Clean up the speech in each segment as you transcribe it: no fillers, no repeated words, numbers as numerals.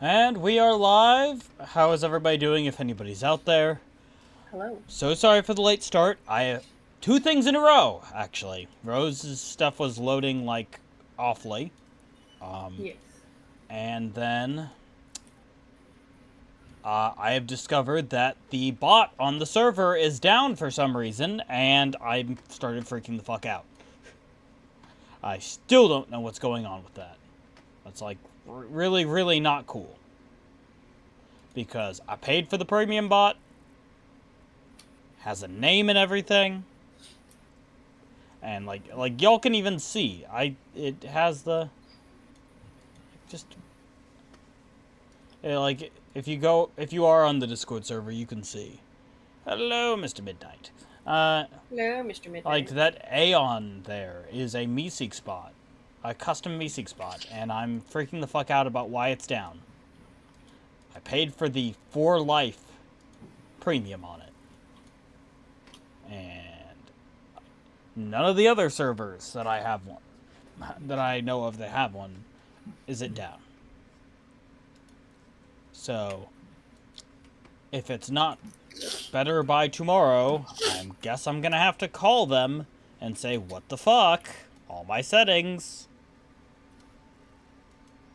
And we are live. How is everybody doing if anybody's out there? Hello. So sorry for the late start. I two things in a row, actually. Rose's stuff was loading like awfully. Yes. And then I have discovered that the bot on the server is down for some reason, and I started freaking the fuck out. I still don't know what's going on with that. That's like really, really not cool. Because I paid for the premium bot, has a name and everything, and like y'all can even see, it has the just like if you are on the Discord server, you can see. Hello, Mr. Midnight. Hello, Mr. Midnight. Like that Aeon there is a Meeseek spot, a custom Meeseek spot, and I'm freaking the fuck out about why it's down. I paid for the for life premium on it. And none of the other servers that I have one, that I know of that have one, is it down. So, if it's not better by tomorrow, I guess I'm gonna have to call them and say, what the fuck? All my settings.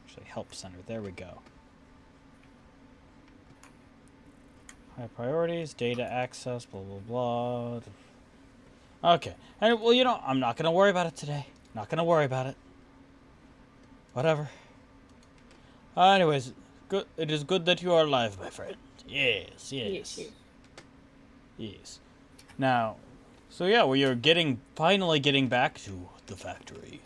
Actually, help center, there we go. High priorities, data access, blah, blah, blah. Okay. And, well, you know, I'm not going to worry about it today. Not going to worry about it. Whatever. Anyways, good. It is good that you are alive, my friend. Yes, yes. Yes. Now, so yeah, we are finally getting back to the factory.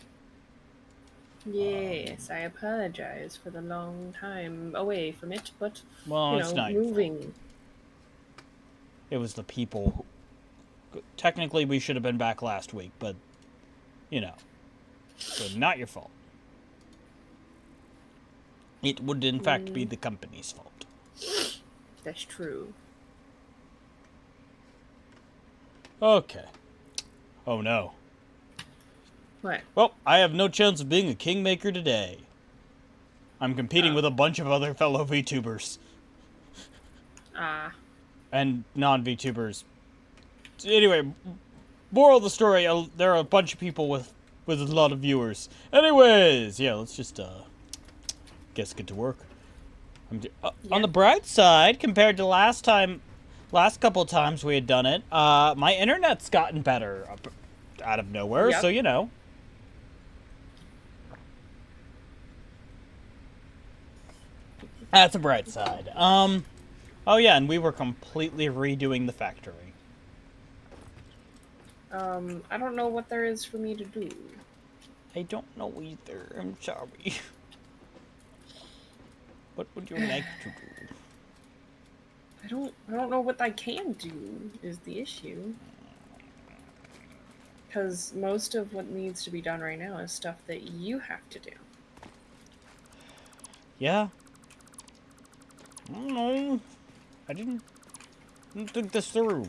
Yes, I apologize for the long time away from it, but, Well, it's not your fault. moving. It was the people who... Technically, we should have been back last week, but, you know. So, not your fault. It would, in fact, be the company's fault. That's true. Okay. Oh, no. What? Well, I have no chance of being a kingmaker today. I'm competing with a bunch of other fellow VTubers. And non-VTubers. Anyway, moral of the story, there are a bunch of people with a lot of viewers. Anyways, yeah, let's just, guess get to work. On the bright side, compared to last couple times we had done it, my internet's gotten better out of nowhere, so you know. That's a bright side. Oh yeah, and we were completely redoing the factory. I don't know what there is for me to do. I don't know either, I'm sorry. What would you like to do? I don't know what I can do, is the issue. Because most of what needs to be done right now is stuff that you have to do. Yeah. I don't know. I didn't think this through.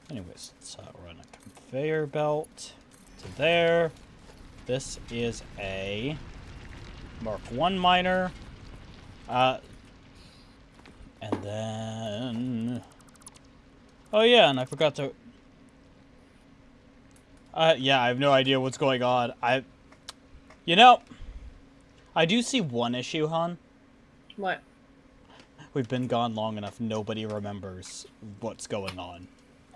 Anyways, let's run a conveyor belt to there. This is a Mark 1 miner. And then... Oh yeah, and I forgot to... yeah, I have no idea what's going on. You know, I do see one issue, hon. What? We've been gone long enough, nobody remembers what's going on.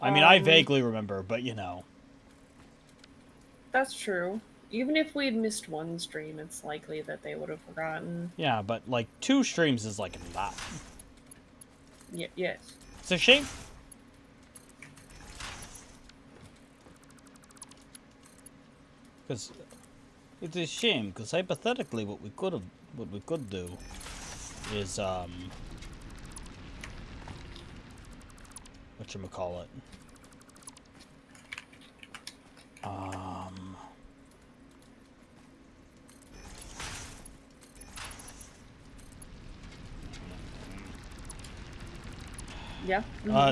I mean, I vaguely remember, but you know. That's true. Even if we'd missed one stream, it's likely that they would have forgotten. Yeah, but like 2 streams is like a lot. Yes. It's a shame. Because it's a shame. Because hypothetically, what we could do is whatchamacallit? Yeah.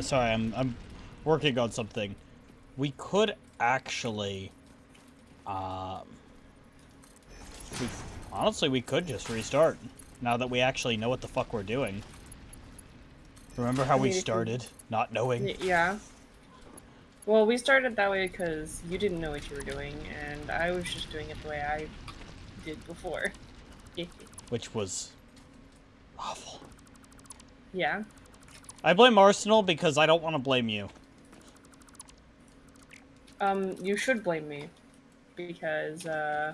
Sorry, I'm working on something. We could actually, Honestly, we could just restart. Now that we actually know what the fuck we're doing. Remember how I we mean, if you- started? Not knowing? Yeah. Well, we started that way because you didn't know what you were doing, and I was just doing it the way I did before. Which was awful. Yeah. I blame Arsenal because I don't want to blame you. You should blame me. Because,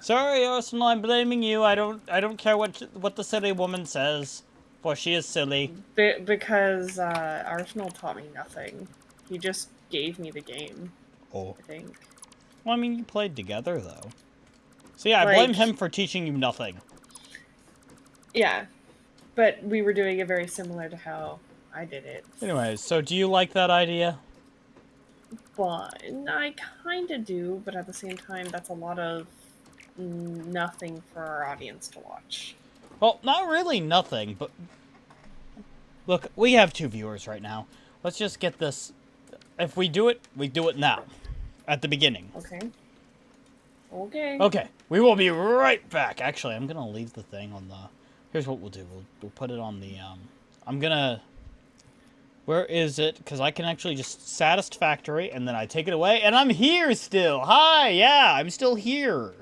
Sorry, Arsenal, I'm blaming you. I don't care what the silly woman says, for she is silly. because, Arsenal taught me nothing. He just gave me the game, Oh. I think. Well, I mean, you played together, though. So yeah, I blame Like, him for teaching you nothing. yeah. But we were doing it very similar to how I did it. Anyways, so do you like that idea? But I kinda do, but at the same time, that's a lot of nothing for our audience to watch. Well, not really nothing, but... Look, we have 2 viewers right now. Let's just get this... If we do it now. At the beginning. Okay. Okay. Okay, we will be right back. Actually, I'm gonna leave the thing on the... Here's what we'll do. We'll put it on the, I'm gonna... Where is it? Because I can actually just Satisfactory, and then I take it away, and I'm here still! Hi! Yeah, I'm still here!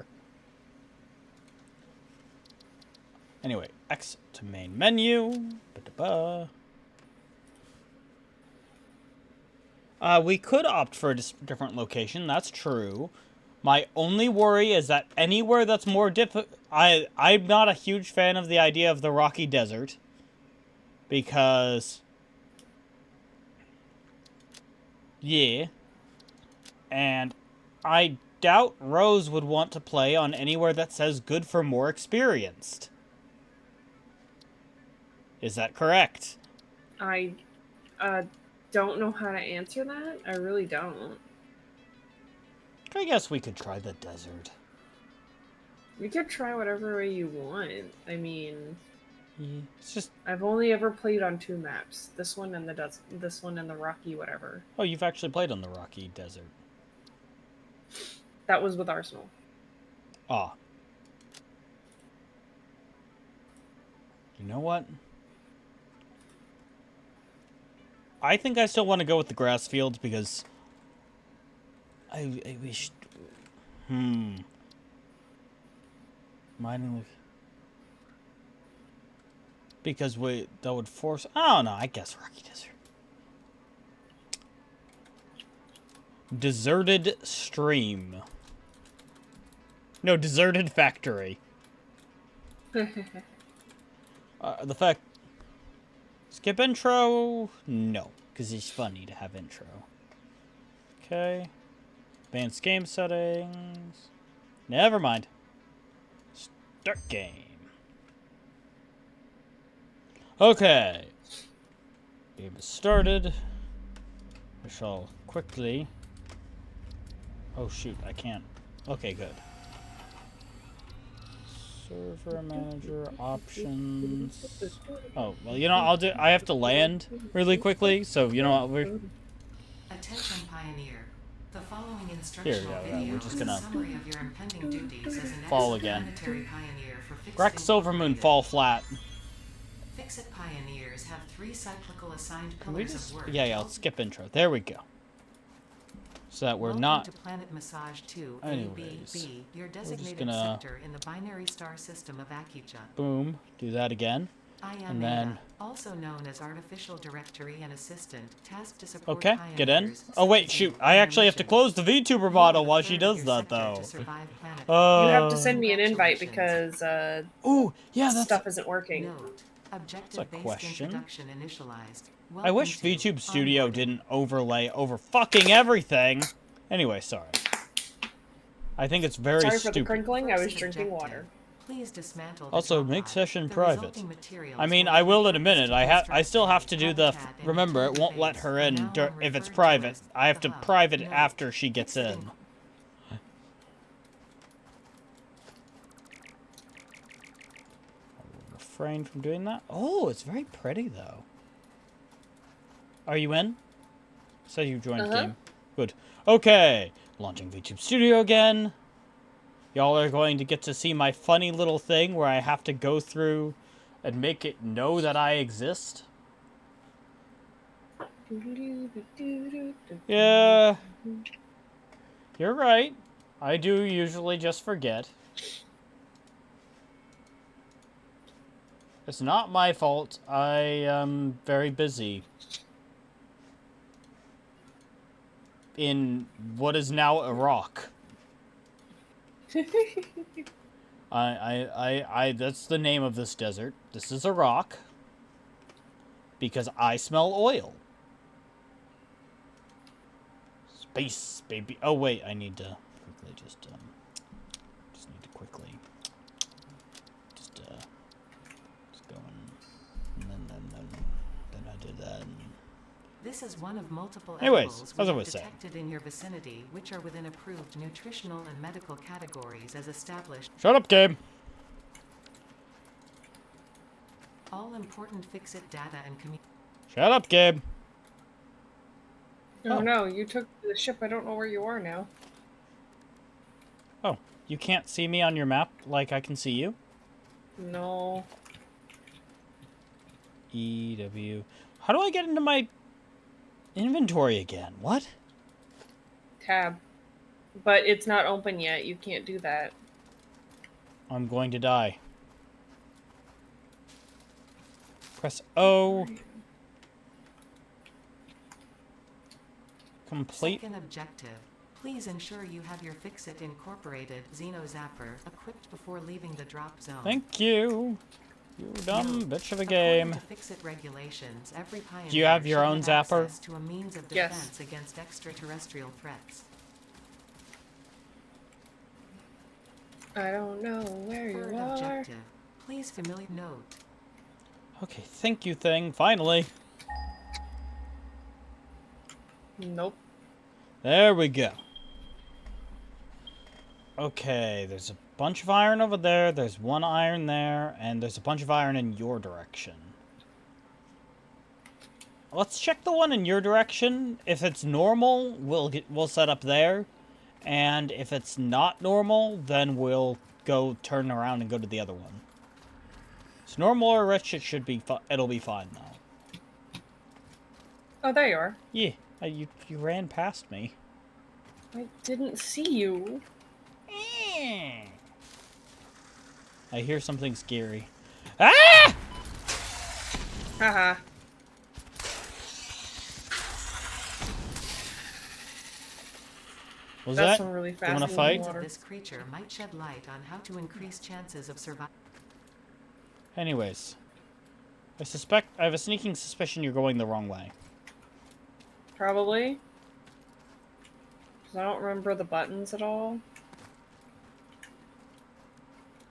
Anyway, X to main menu. Ba-da-ba. We could opt for a different location, that's true. My only worry is that anywhere that's more I'm not a huge fan of the idea of the rocky desert. Because... Yeah. And I doubt Rose would want to play on anywhere that says good for more experienced. Is that correct? I don't know how to answer that. I really don't. I guess we could try the desert. You could try whatever way you want. I mean, Yeah, it's just... I've only ever played on 2 maps. This one and this one and the rocky whatever. Oh, you've actually played on the rocky desert. That was with Arsenal. Ah. You know what? I think I still want to go with the grass fields because... I wish... Mining... Because that would force... I don't know, I guess Rocky Desert. Deserted stream. No, deserted factory. The fact... Skip intro? No, because it's funny to have intro. Okay. Advanced game settings. Never mind. Start game. Okay. Game is started. I shall quickly... Oh shoot, I can't. Okay, good. Server manager options. Oh, well, you know, I have to land really quickly, so you know what, Attention pioneer. The following instructional Here, we're just is gonna a summary of your impending duties as an fall again. ex-planetary pioneer for fixed Rex Silvermoon fall flat. Fix-It pioneers have 3 cyclical assigned Can we pillars just... of work. Yeah, let's skip intro. There we go. So that we're Welcome not... to Planet Massage 2 Anyways, ABB, your just designated gonna- sector in the binary star system of Akucha. Boom. Do that again. I am And then- Ada, also known as Artificial Directory and Assistant, tasked to support Okay, get in. pioneers Oh wait, succeeding shoot. in I their actually have to mission. close the VTuber You model have while a she third does of your that, sector though. to survive planet You have to Uh, send me an invite Congratulations. because Ooh, yeah, that's... stuff isn't working. Note, objective-based question. introduction initialized. I wish Welcome to VTube Studio onboarding. didn't overlay over fucking everything. Anyway, sorry. I think it's very Sorry for the stupid. crinkling. I was First drinking objective. water. Please dismantle the Also, top make pod. session The private. resulting materials I mean, will I be will in a used minute. to I construct still have to do the... habitat and Remember, it utility won't let base, her in now if it's referred to private. as I have the to hub. private it Note, after she gets fix it in. Refrain from doing that. Oh, it's very pretty, though. Are you in? Says you joined game. Good. Okay. Launching VTube Studio again. Y'all are going to get to see my funny little thing where I have to go through and make it know that I exist. Yeah. You're right. I do usually just forget. It's not my fault. I am very busy. In what is now Iraq. That's the name of this desert. This is Iraq. Because I smell oil. Space, baby. Oh, wait, I need to quickly just need to quickly just go and then I did that. And... This is one of multiple Anyways, edibles as I we was have saying. detected in your vicinity, which are within approved nutritional and medical categories as established. Shut up, Gabe. All important fix-it data and community. Shut up, Gabe. Oh no, you took the ship. I don't know where you are now. Oh, you can't see me on your map like I can see you? No. EW. How do I get into my inventory again? What? Tab. But it's not open yet. You can't do that. I'm going to die. Press O. Complete. Second objective. Please ensure you have your Fix-It Incorporated Xenozapper equipped before leaving the drop zone. Thank you. You dumb Note, bitch of a according game. to Fix-It regulations, every pioneer Do you have your should own have zapper? access to a means of Yes. defense against extraterrestrial threats. I don't know where Third you are. objective. Please familiar note. Okay, thank you thing, finally. Nope. There we go. Okay, there's a bunch of iron over there, there's one iron there, and there's a bunch of iron in your direction. Let's check the one in your direction. If it's normal, we'll set up there. And if it's not normal, then we'll go turn around and go to the other one. It's normal or rich, it should be it'll be fine though. Oh, there you are. Yeah, you ran past me. I didn't see you. I hear something scary. Ah! Haha. Was That's that? some really You fast wanna moving fight? Of water. this creature might shed light on how to increase chances of survival. Anyways, I have a sneaking suspicion you're going the wrong way. Probably. 'Cause I don't remember the buttons at all.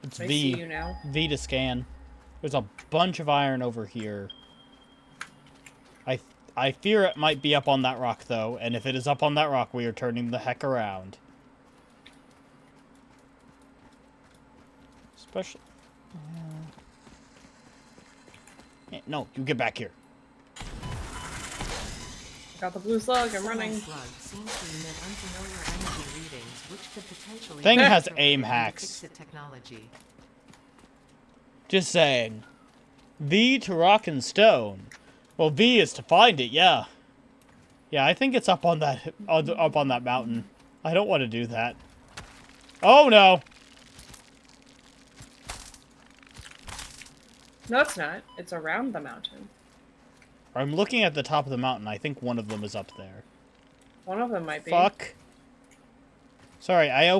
It's I V. see you now. V to scan. There's a bunch of iron over here. I fear it might be up on that rock, though, and if it is up on that rock, we are turning the heck around. Especially... no, you get back here. Got the blue slug. I'm running. Slug seems to emit unfamiliar energy readings, which could potentially Thing be has appropriate aim for hacks. Fix-It technology. Just saying. V to rock and stone. Well, V is to find it, yeah. Yeah, I think it's up on that mountain. I don't want to do that. Oh no! No, it's not. It's around the mountain. I'm looking at the top of the mountain. I think one of them is up there. One of them might be. Fuck. Sorry, I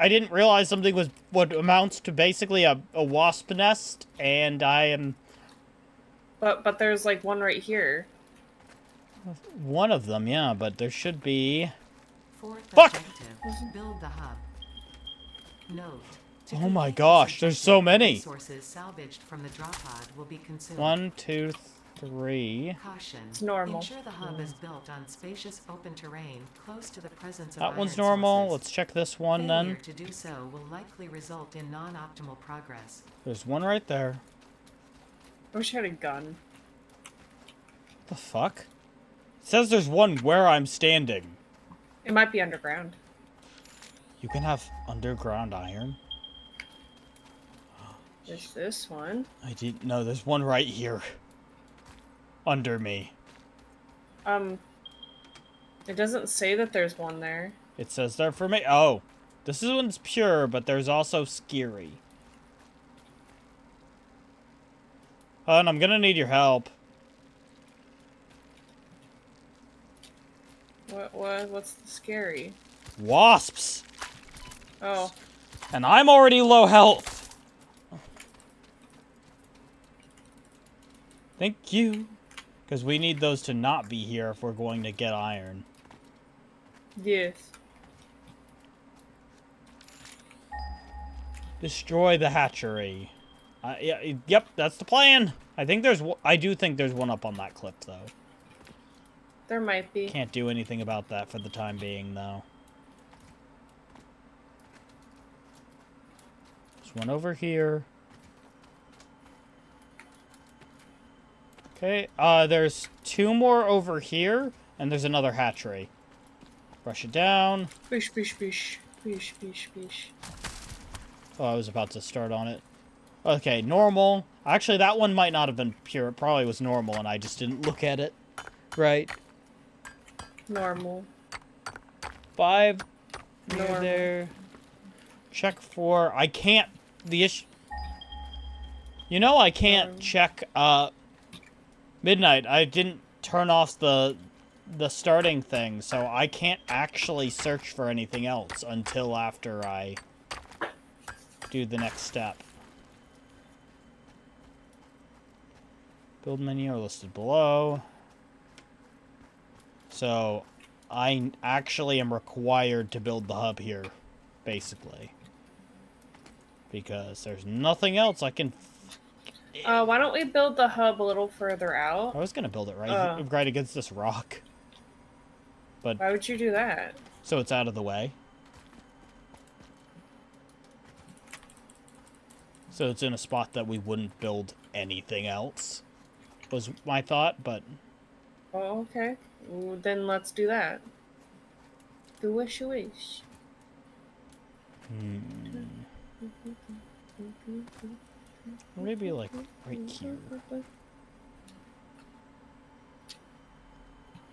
didn't realize something was what amounts to basically a wasp nest, and I am... But there's like one right here. One of them, yeah, but there should be... Fourth Fuck! objective, build the hub. Note. to Oh my complete gosh, this there's so objective, many. Resources salvaged from the drop pod will be consumed. 1, 2, 3... Caution. It's normal. Ensure the hub is built on spacious open terrain close to the presence of That one's iron normal. sources. Let's check this one Failure then. to do so will likely result in non-optimal progress. There's one right there. I wish I had a gun. What the fuck? It says there's one where I'm standing. It might be underground. You can have underground iron? There's this one. I didn't know. There's one right here. Under me. It doesn't say that there's one there. It says there for me. Oh. This one's pure, but there's also scary. And I'm gonna need your help. What's the scary? Wasps! Oh. And I'm already low health. Thank you. Because we need those to not be here if we're going to get iron. Yes. Destroy the hatchery. Yeah, yep, that's the plan. I do think there's one up on that cliff, though. There might be. Can't do anything about that for the time being, though. There's one over here. Okay, there's two more over here, and there's another hatchery. Brush it down. Bish, bish, bish. Bish, bish, bish. Oh, I was about to start on it. Okay, normal. Actually, that one might not have been pure. It probably was normal, and I just didn't look at it. Right. Normal. 5 near Normal. there. Check for... I can't... The issue... You know I can't check, Midnight. I didn't turn off the starting thing, so I can't actually search for anything else until after I do the next step. Build menu are listed below. So, I actually am required to build the hub here, basically. Because there's nothing else I can... Why don't we build the hub a little further out? I was gonna build it right against this rock. But Why would you do that? so it's out of the way. So it's in a spot that we wouldn't build anything else, was my thought, but... Oh, okay. Well, then let's do that. Do wish you wish. Maybe, like, right here.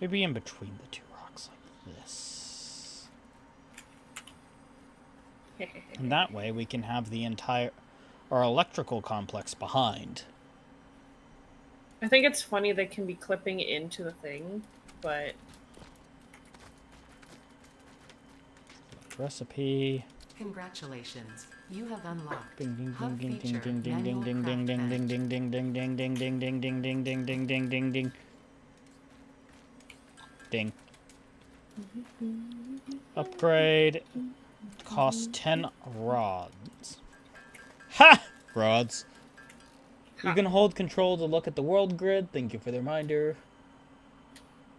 Maybe in between the two rocks, like this. And that way we can have the entire... our electrical complex behind. I think it's funny they can be clipping into the thing, but... Recipe... Congratulations. You have unlocked Ding ding Hub ding ding feature, ding ding ding manual ding ding craft ding ding bench. ding ding ding ding ding ding ding ding ding ding ding ding ding. Upgrade. Costs 10 rods. Ha! Rods. You can hold control to look at the world grid. Thank you for the reminder.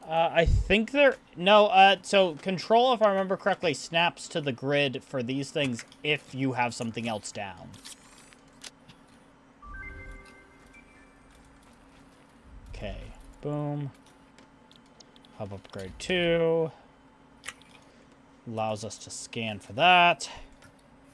I think there... No, so control, if I remember correctly, snaps to the grid for these things if you have something else down. Okay. Boom. Hub upgrade 2. Allows us to scan for that.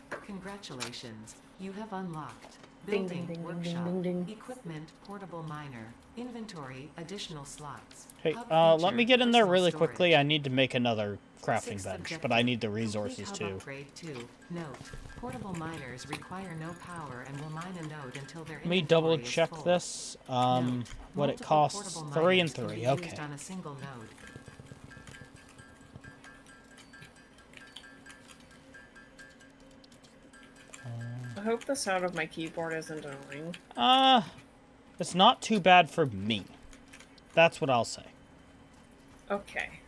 Congratulations. You have unlocked Ding, Building ding, ding, Workshop, ding, ding, ding. Equipment Portable Miner, Inventory Additional Slots. Hey, Hub let feature, me get in there personal really storage. quickly. I need to make another crafting Sixth bench, objective, but I need the complete resources hub too. Upgrade 2. Note, portable miners require no power and will mine a node until their Let me inventory double is check full. this. Note, What it multiple costs. portable 3 and miners can 3. be Okay. used on a single node. I hope the sound of my keyboard isn't annoying. It's not too bad for me. That's what I'll say. Okay.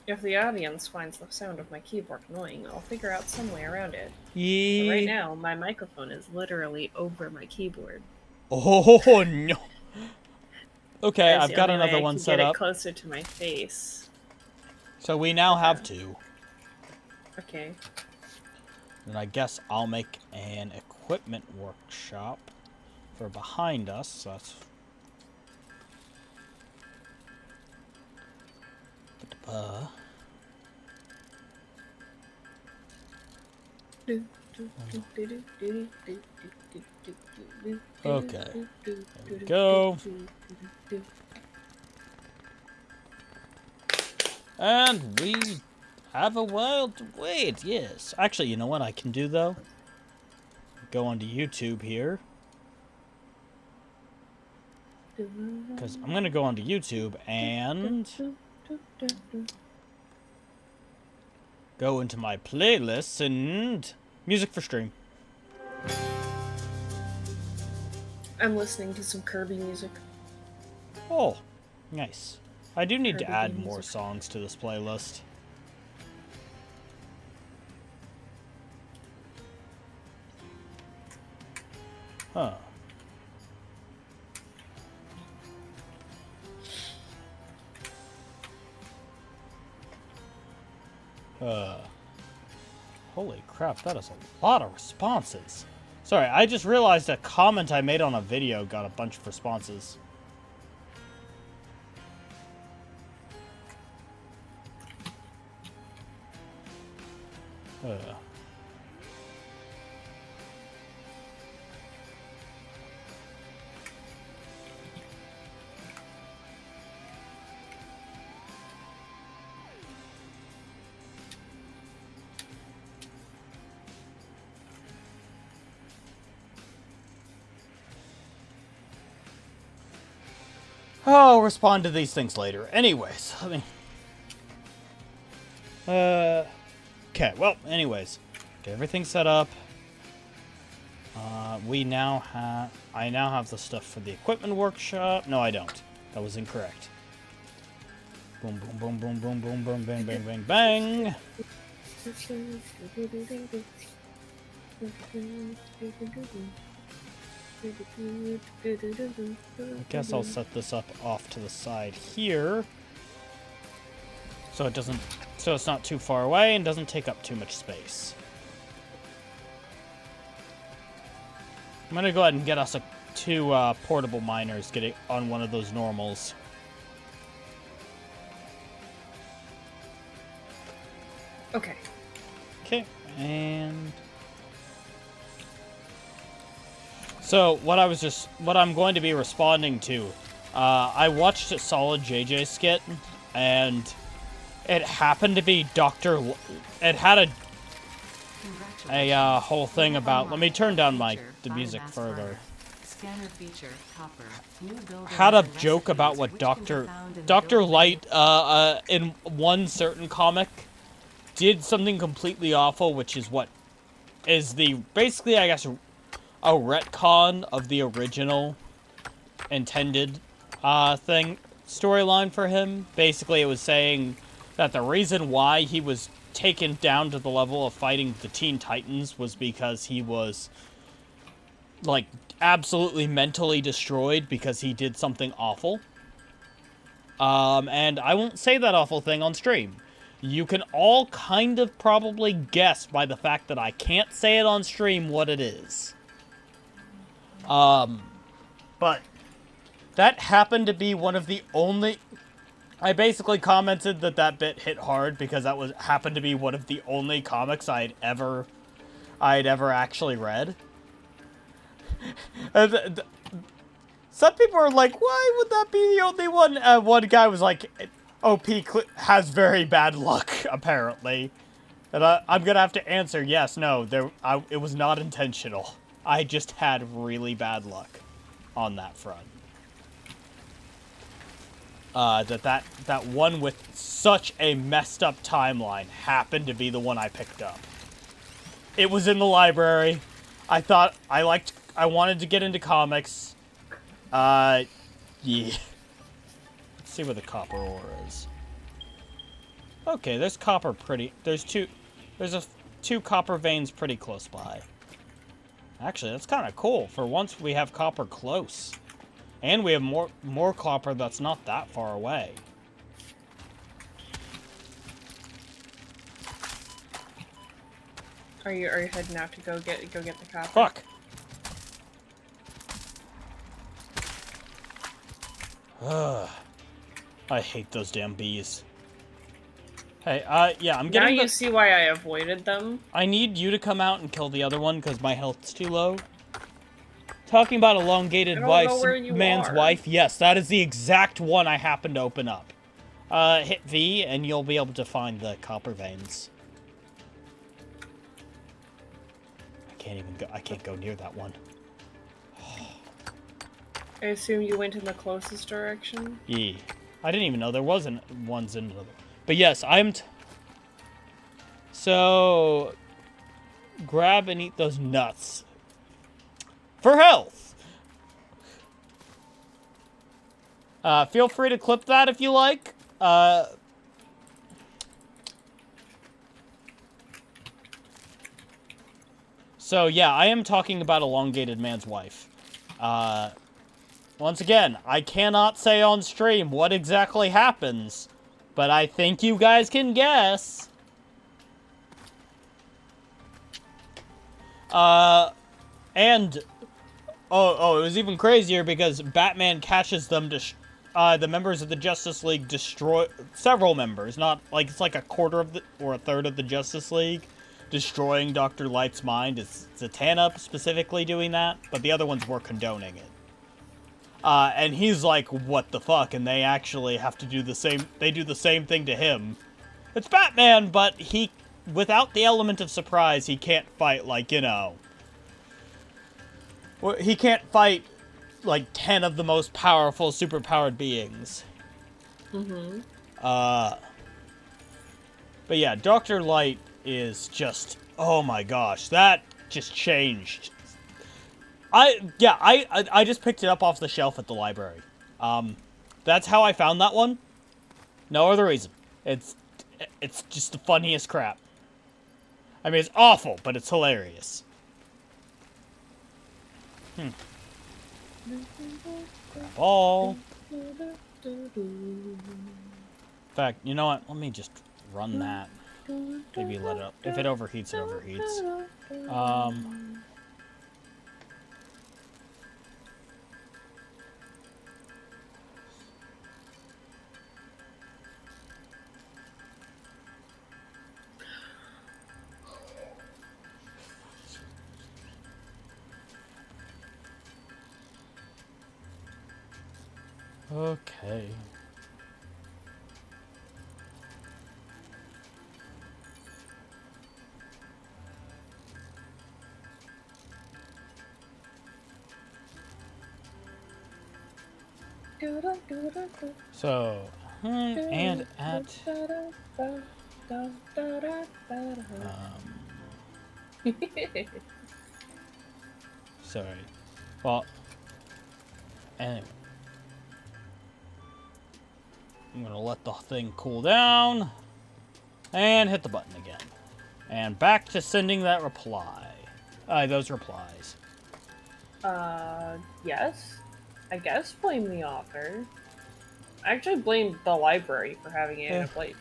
If the audience finds the sound of my keyboard annoying, I'll figure out some way around it. But Yeah. right now, my microphone is literally over my keyboard. Oh no. Okay, That's I've the got only way another I one can set get up. it closer to my face. So we now have 2. Okay. And I guess I'll make an equipment workshop for behind us. So that's... Okay. There we go. And we have a while to wait, yes. Actually, you know what I can do, though? Go onto YouTube here. Because I'm going to go onto YouTube and go into my playlists and music for stream. I'm listening to some Kirby music. Oh, nice. I do need to Kirby add game more music. songs to this playlist. Huh. Holy crap, that is a lot of responses. Sorry, I just realized a comment I made on a video got a bunch of responses. I'll respond to these things later. Anyways, I mean... Okay, well, anyways. Get everything set up. I now have the stuff for the equipment workshop. No, I don't. That was incorrect. Boom, boom, boom, boom, boom, boom, boom, bang, bang, bang, bang. I guess I'll set this up off to the side here. So it's not too far away and doesn't take up too much space. I'm gonna go ahead and get us two portable miners getting on one of those normals. Okay. Okay, and so what I'm going to be responding to, I watched a Solid JJ skit, and it happened to be it had a whole thing about, let me turn down the music further. Scanner feature, copper. Had a joke about what Dr. Light, in one certain comic, did something completely awful, which is what is basically, I guess, a retcon of the original intended storyline for him. Basically, it was saying that the reason why he was taken down to the level of fighting the Teen Titans was because he was, like, absolutely mentally destroyed because he did something awful. And I won't say that awful thing on stream. You can all kind of probably guess by the fact that I can't say it on stream what it is. But that happened to be one of the only... I basically commented that bit hit hard because that happened to be one of the only comics I'd ever actually read. Some people are like, why would that be the only one? One guy was like, OP has very bad luck, apparently. And I'm gonna have to answer, yes, no, it was not intentional. I just had really bad luck on that front. That one with such a messed up timeline happened to be the one I picked up. It was in the library. I thought I wanted to get into comics. Yeah. Let's see where the copper ore is. Okay, there's copper there's two copper veins pretty close by. Actually, that's kind of cool. For once, we have copper close. And we have more copper that's not that far away. Are you heading out to go get the copper? Fuck. Ugh. I hate those damn bees. Hey, yeah, I'm Now getting you see why I avoided them. I need you to come out and kill the other one because my health's too low. Talking about elongated I don't know where you man's are. wife. Yes, that is the exact one I happened to open up. Hit V and you'll be able to find the copper veins. I can't go near that one. I assume you went in the closest direction. Yeah. I didn't even know there wasn't ones in the... But yes, So... Grab and eat those nuts. For health! Feel free to clip that if you like. So yeah, I am talking about elongated man's wife. Once again, I cannot say on stream what exactly happens, but I think you guys can guess. And it was even crazier because Batman catches them the members of the Justice League destroy several members, not like it's like a quarter of or a third of the Justice League destroying Dr. Light's mind. It's Zatanna specifically doing that, but the other ones were condoning it. And he's like, what the fuck? And they actually have to do the same, they do the same thing to him. It's Batman, but without the element of surprise, he can't fight like, you know... He can't fight, like, 10 of the most powerful, superpowered beings. Mm-hmm. But yeah, Dr. Light is just... Oh my gosh, that just changed. I just picked it up off the shelf at the library. That's how I found that one. No other reason. It's just the funniest crap. I mean, it's awful, but it's hilarious. Ball. In fact, you know what? Let me just run that. Maybe let it up. If it overheats, it overheats. Okay. So, and at... Sorry. Well, anyway. I'm gonna let the thing cool down. And hit the button again. And back to sending that reply. Those replies. Yes. I guess blame the author. I actually blamed the library for having it in a place.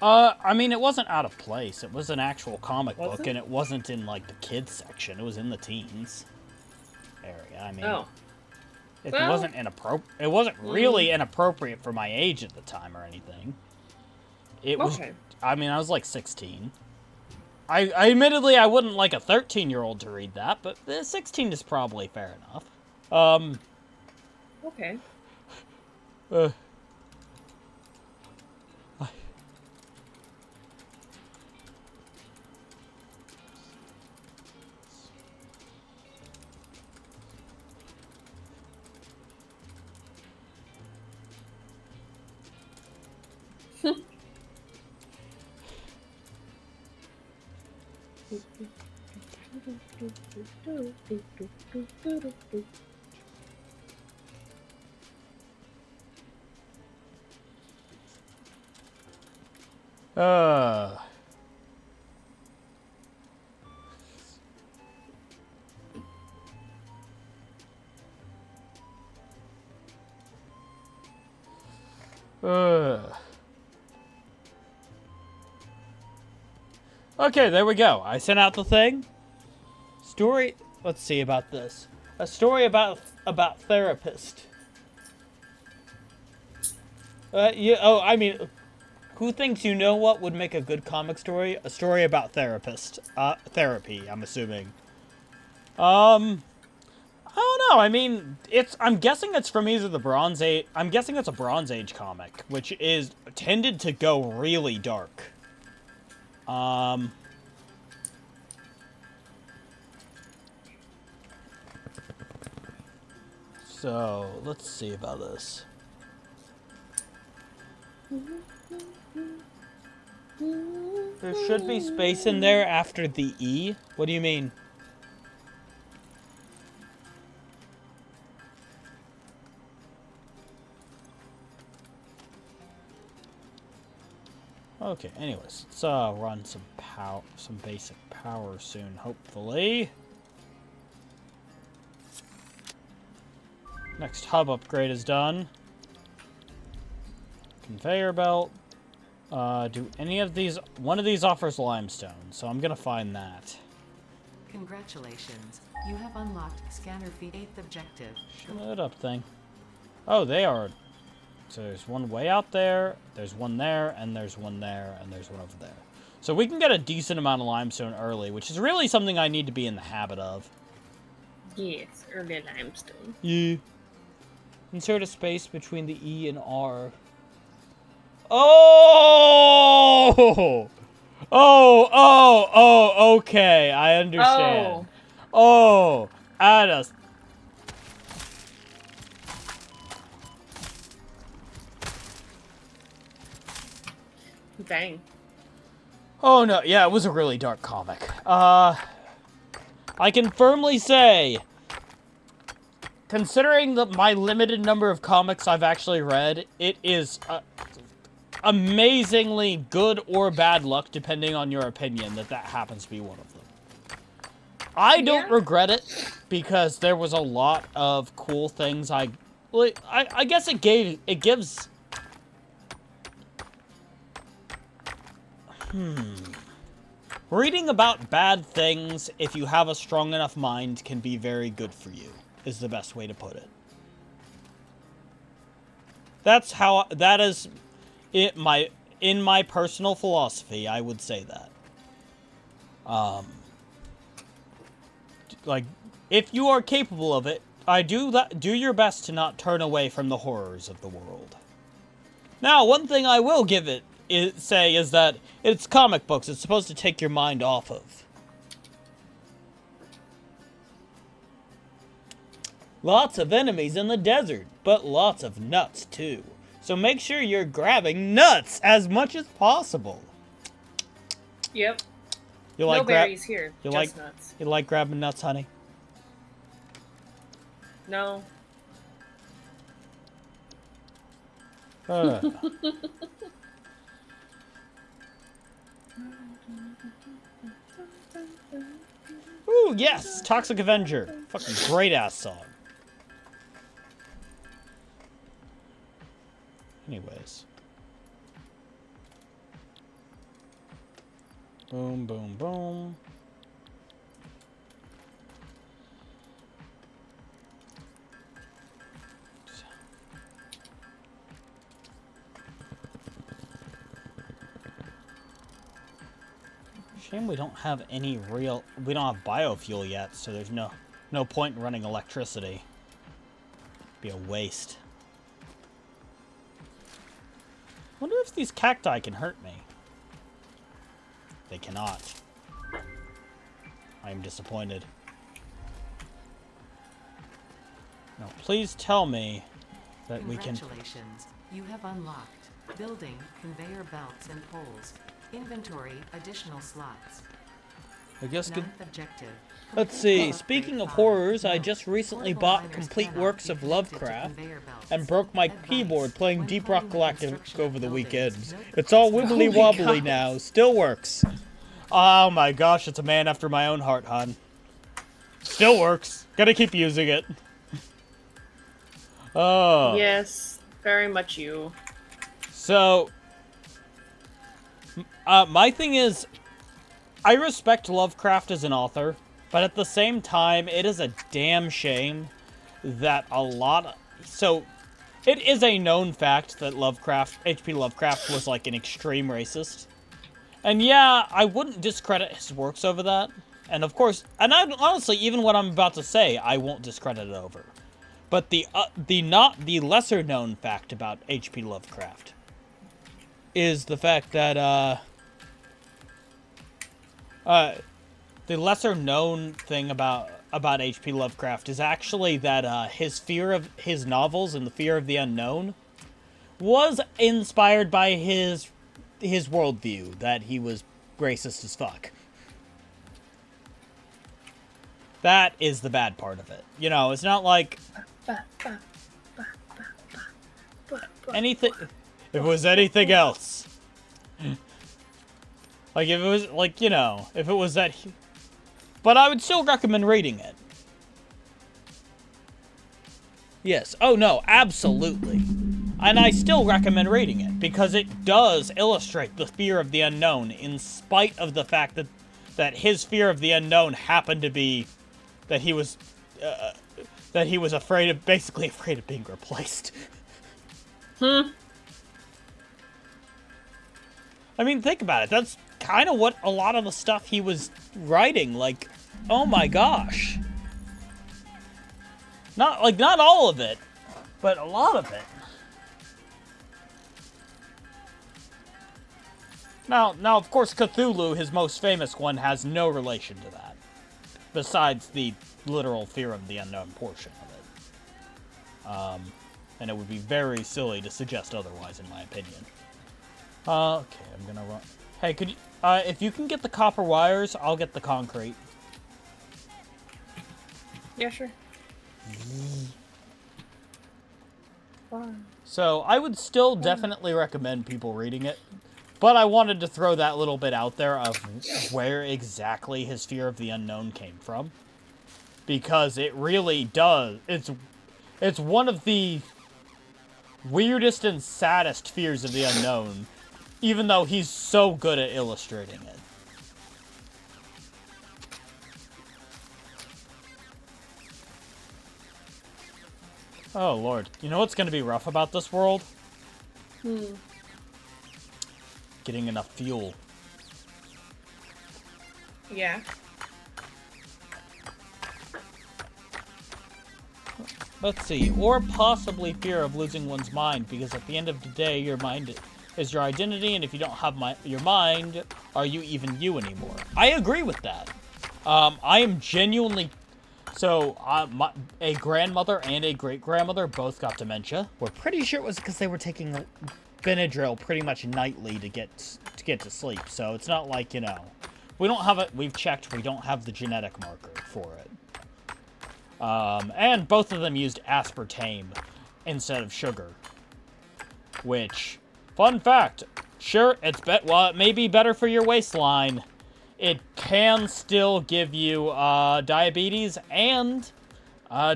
I mean, it wasn't out of place. It was an actual comic book, it? and it wasn't in, like, the kids section. It was in the teens area. I mean, it wasn't inappropriate. It wasn't really inappropriate for my age at the time or anything. It was. I mean, I was like 16. I admittedly I wouldn't like a 13-year-old to read that, but 16 is probably fair enough. Okay. Okay, there we go. I sent out the thing. Story. Let's see about this. A story about therapist. I mean, Who thinks you know what would make a good comic story? A story about therapy, I'm assuming. I don't know. I mean, I'm guessing it's from either the Bronze Age. I'm guessing it's a Bronze Age comic, which is tended to go really dark. So let's see about this. There should be space in there after the E. What do you mean? Okay, anyways, let's run some basic power soon, hopefully. Next hub upgrade is done. Conveyor belt. Do any of these... One of these offers limestone, so I'm gonna find that. Congratulations. You have unlocked scanner feed 8th objective. Shut up, thing. Oh, they are... So there's one way out there, there's one there, and there's one there, and there's one over there. So we can get a decent amount of limestone early, which is really something I need to be in the habit of. Yes, early limestone. Yeah. Insert a space between the E and R. Oh! Oh, okay, I understand. Oh, add us. Dang. Oh no, yeah, it was a really dark comic. I can firmly say, considering my limited number of comics I've actually read, it is amazingly good or bad luck, depending on your opinion, that happens to be one of them. I don't regret it, because there was a lot of cool things I guess it gives... Reading about bad things, if you have a strong enough mind, can be very good for you, is the best way to put it. That is in my personal philosophy, I would say that. Like, if you are capable of it, do your best to not turn away from the horrors of the world. Now, one thing I will say is that it's comic books. It's supposed to take your mind off of. Lots of enemies in the desert, but lots of nuts too. So make sure you're grabbing nuts as much as possible. Yep. You like no berries here, just nuts. You like grabbing nuts, honey? No. Ooh, yes! Toxic Avenger. Fucking great-ass song. Anyways. Boom, boom, boom. Shame we don't have we don't have biofuel yet, so there's no point in running electricity. Be a waste. Wonder if these cacti can hurt me. They cannot. I am disappointed. Now, please tell me that we can... Congratulations. You have unlocked building, conveyor belts, and poles. Inventory, additional slots. I guess good. 9th objective. Let's see. Speaking of horrors, I just recently bought complete works of Lovecraft and broke my keyboard playing Deep Rock Galactic over the weekend. It's all wibbly wobbly now. Still works. Oh my gosh, it's a man after my own heart, hon. Still works. Gotta keep using it. Oh. Yes, very much you. So, my thing is, I respect Lovecraft as an author, but at the same time, it is a damn shame that so, it is a known fact that H.P. Lovecraft was like an extreme racist. And yeah, I wouldn't discredit his works over that. And of course, and honestly, even what I'm about to say, I won't discredit it over. But the lesser known fact about H.P. Lovecraft is the fact that, the lesser known thing about H.P. Lovecraft is actually that, his fear of his novels and the fear of the unknown was inspired by his worldview, that he was racist as fuck. That is the bad part of it. You know, it's not like anything. If it was anything else, like if it was like, you know, if it was that, but I would still recommend reading it. Yes. Oh no, absolutely. And I still recommend reading it because it does illustrate the fear of the unknown, in spite of the fact that his fear of the unknown happened to be that he was basically afraid of being replaced. I mean, think about it. That's kind of what a lot of the stuff he was writing, like, oh my gosh. Not all of it, but a lot of it. Now, of course, Cthulhu, his most famous one, has no relation to that, besides the literal fear of the unknown portion of it. And it would be very silly to suggest otherwise, in my opinion. Okay, I'm gonna run. Hey, could you, if you can get the copper wires, I'll get the concrete. Yeah, sure. So, I would still definitely recommend people reading it. But I wanted to throw that little bit out there of where exactly his fear of the unknown came from. Because it really does. It's one of the weirdest and saddest fears of the unknown. Even though he's so good at illustrating it. Oh, Lord. You know what's going to be rough about this world? Getting enough fuel. Yeah. Let's see. Or possibly fear of losing one's mind, because at the end of the day, your mind is your identity, and if you don't have your mind, are you even you anymore? I agree with that. I am genuinely... So, a grandmother and a great-grandmother both got dementia. We're pretty sure it was because they were taking Benadryl pretty much nightly to get to sleep. So it's not like, you know, we don't have it. We've checked. We don't have the genetic marker for it. And both of them used aspartame instead of sugar. Which, fun fact, sure, well, it may be better for your waistline. It can still give you diabetes, and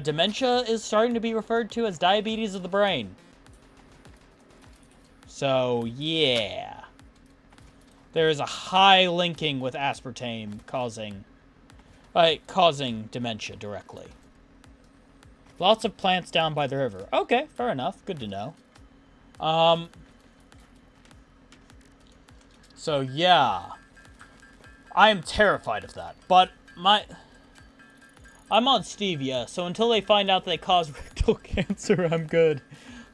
dementia is starting to be referred to as diabetes of the brain. So, yeah. There is a high linking with aspartame causing dementia directly. Lots of plants down by the river. Okay, fair enough. Good to know. So, yeah. I am terrified of that. But I'm on stevia, so until they find out they cause rectal cancer, I'm good.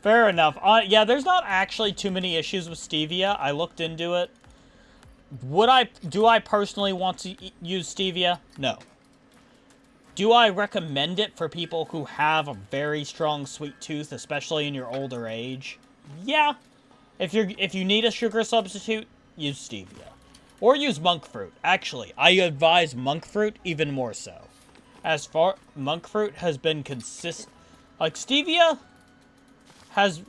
Fair enough. Yeah, there's not actually too many issues with stevia. I looked into it. Do I personally want to use stevia? No. Do I recommend it for people who have a very strong sweet tooth, especially in your older age? Yeah. If you need a sugar substitute, use stevia. Or use monk fruit. Actually, I advise monk fruit even more so. Monk fruit has been consistent. Like, stevia has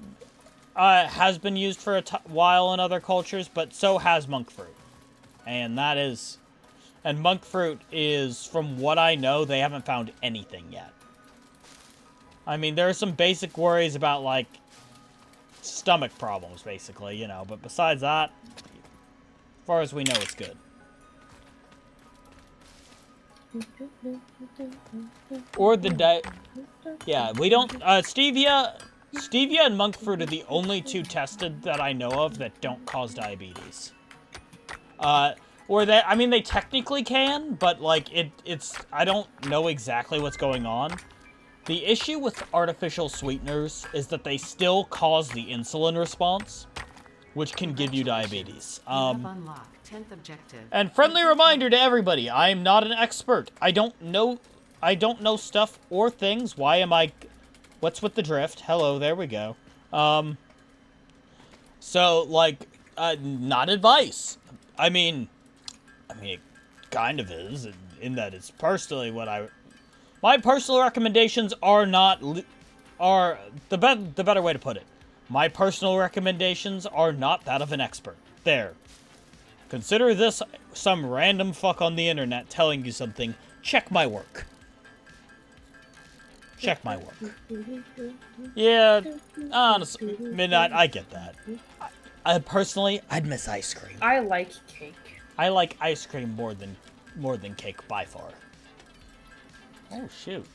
been used for a while in other cultures, but so has monk fruit. And monk fruit is, from what I know, they haven't found anything yet. I mean, there are some basic worries about, like, stomach problems, basically, you know, but besides that, as far as we know, it's good. Or yeah, we don't, stevia, Stevia and monk fruit are the only two tested that I know of that don't cause diabetes. Or that, I mean, they technically can, but, like, it's, I don't know exactly what's going on. The issue with artificial sweeteners is that they still cause the insulin response, which can give you diabetes. You have unlocked 10th objective. And friendly reminder to everybody, I am not an expert. I don't know stuff or things. Why am I... What's with the drift? Hello, there we go. So, like, not advice. I mean, it kind of is, in that it's personally what I... My personal recommendations are not... Are... The better way to put it. My personal recommendations are not that of an expert. There. Consider this some random fuck on the internet telling you something. Check my work. Check my work. Yeah, honestly, Midnight, I get that. I personally, I'd miss ice cream. I like cake. I like ice cream more than cake by far. Oh shoot.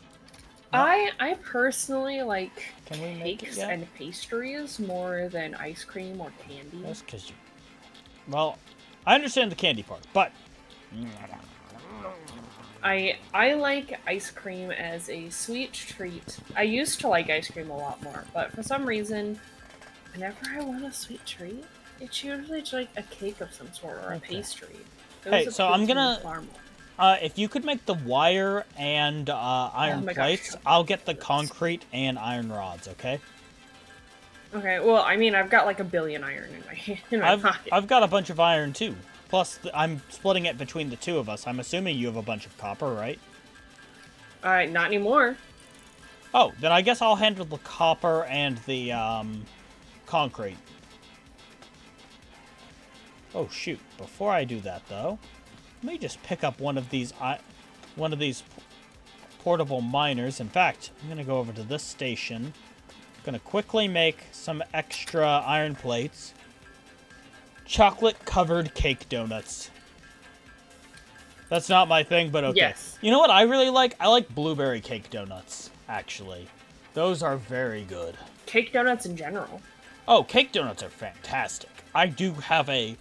I personally like Can we make it cakes yet? and pastries more than ice cream or candy. That's because you... Well, I understand the candy part, but... I like ice cream as a sweet treat. I used to like ice cream a lot more, but for some reason, whenever I want a sweet treat, it's usually just like a cake of some sort or a pastry. Hey, so I'm gonna... far more. if you could make the wire and iron my plates, gosh. I'll get the concrete and iron rods, okay? Okay, well, I mean, I've got like a billion iron in my pocket. I've got a bunch of iron too. Plus, I'm splitting it between the two of us. I'm assuming you have a bunch of copper, right? Alright, not anymore. Oh, then I guess I'll handle the copper and the concrete. Oh shoot! Before I do that, though, let me just pick up one of these portable miners. In fact, I'm gonna go over to this station. I'm gonna quickly make some extra iron plates. Chocolate-covered cake donuts. That's not my thing, but okay. Yes. You know what I really like? I like blueberry cake donuts, actually. Those are very good. Cake donuts in general. Oh, cake donuts are fantastic. I have a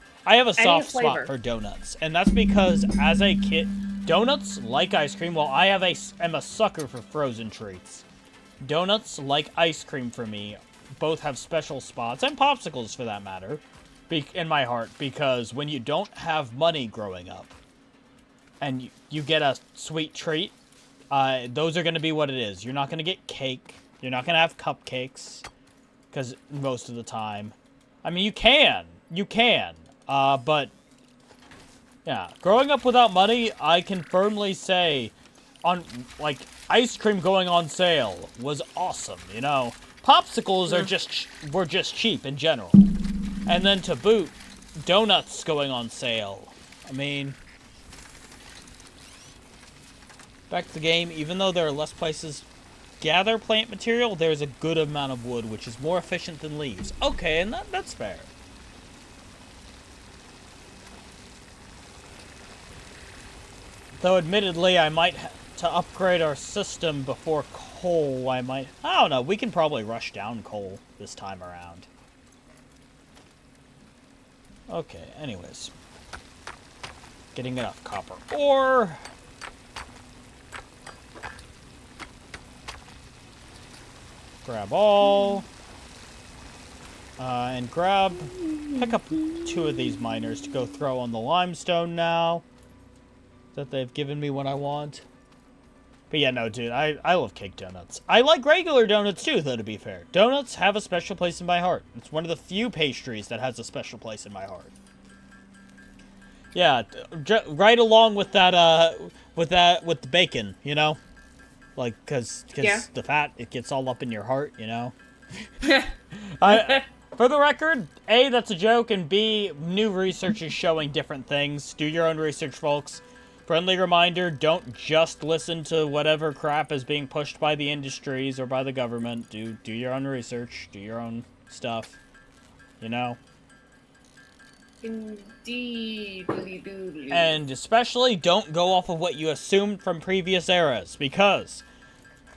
soft spot for donuts, and that's because as a kid, donuts like ice cream. Well, am a sucker for frozen treats. Donuts like ice cream for me both have special spots, and popsicles for that matter, in my heart, because when you don't have money growing up, and you get a sweet treat, those are going to be what it is. You're not going to get cake. You're not going to have cupcakes, because most of the time, I mean, you can, but yeah, growing up without money, I can firmly say, ice cream going on sale was awesome. You know, popsicles were just cheap in general. And then to boot, donuts going on sale. I mean, back to the game, even though there are less places gather plant material, there's a good amount of wood, which is more efficient than leaves. Okay, and that's fair. Though admittedly, I might to upgrade our system before coal, I don't know, we can probably rush down coal this time around. Okay, anyways. Getting enough copper ore. Grab all. And pick up 2 of these miners to go throw on the limestone now. That they've given me what I want. But yeah, no, dude, I love cake donuts. I like regular donuts too, though, to be fair. Donuts have a special place in my heart. It's one of the few pastries that has a special place in my heart. Yeah, right along with that, with the bacon, you know? Like, cause the fat, it gets all up in your heart, you know? For the record, A, that's a joke, and B, new research is showing different things. Do your own research, folks. Friendly reminder, don't just listen to whatever crap is being pushed by the industries or by the government. Do your own research. Do your own stuff. You know? Indeed. And especially don't go off of what you assumed from previous eras, because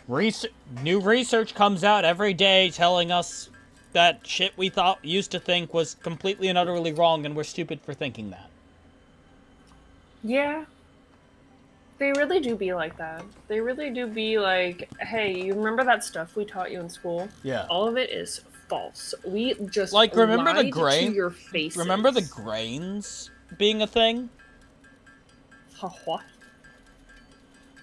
New research comes out every day telling us that shit we used to think was completely and utterly wrong, and we're stupid for thinking that. Yeah. They really do be like that. They really do be like, hey, you remember that stuff we taught you in school? Yeah. All of it is false. We just Like, remember the lied to your faces. Remember the grains being a thing? What?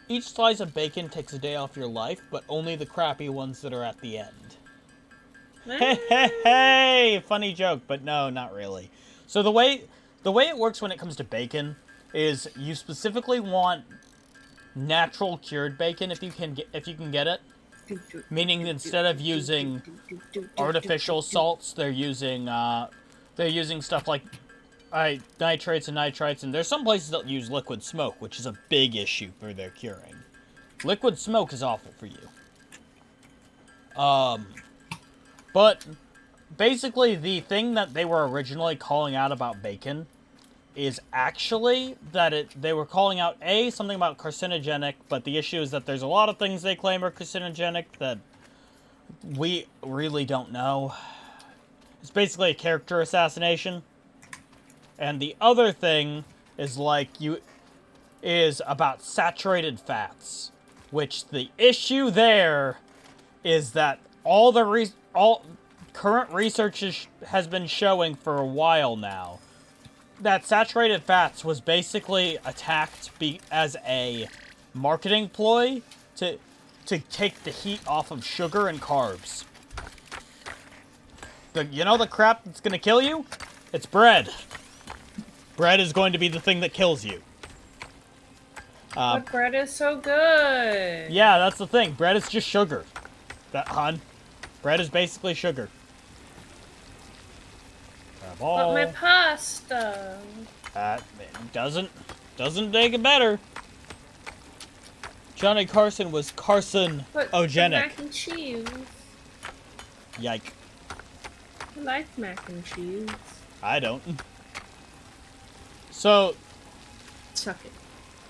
Each slice of bacon takes a day off your life, but only the crappy ones that are at the end. Hey, hey, hey! Funny joke, but no, not really. So the way it works when it comes to bacon is you specifically want natural cured bacon if you can get it. Meaning instead of using artificial salts, they're using stuff like nitrates and nitrites, and there's some places that use liquid smoke, which is a big issue for their curing. Liquid smoke is awful for you. But basically the thing that they were originally calling out about bacon is actually that they were calling out something about carcinogenic, but the issue is that there's a lot of things they claim are carcinogenic that we really don't know. It's basically a character assassination. And the other thing is is about saturated fats, which the issue there is that all current research has been showing for a while now that saturated fats was basically attacked as a marketing ploy to take the heat off of sugar and carbs. The crap that's gonna kill you? It's bread. Bread is going to be the thing that kills you. But bread is so good. Yeah, that's the thing. Bread is just sugar. Bread is basically sugar. But my pasta. It doesn't make it better. Johnny Carson was carcinogenic. Mac and cheese. Yike. I like mac and cheese. I don't. So, Suck it.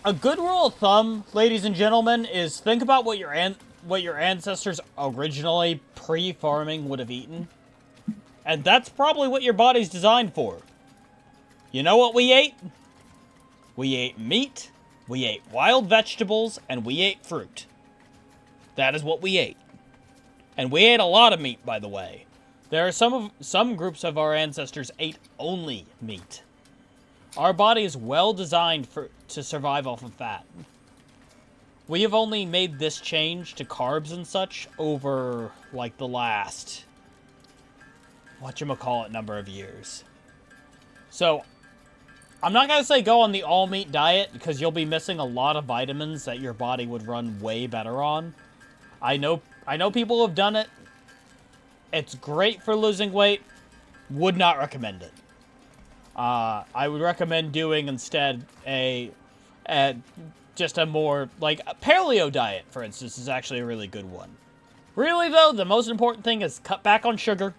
a good rule of thumb, ladies and gentlemen, is think about what your ancestors originally pre-farming would have eaten. And that's probably what your body's designed for. You know what we ate? We ate meat, we ate wild vegetables, and we ate fruit. That is what we ate. And we ate a lot of meat, by the way. There are some groups of our ancestors ate only meat. Our body is well designed to survive off of fat. We have only made this change to carbs and such over, like, the last whatchamacallit number of years. So, I'm not gonna say go on the all-meat diet, because you'll be missing a lot of vitamins that your body would run way better on. I know people who have done it. It's great for losing weight. Would not recommend it. I would recommend doing instead just a more, like, a paleo diet, for instance, is actually a really good one. Really, though, the most important thing is cut back on sugar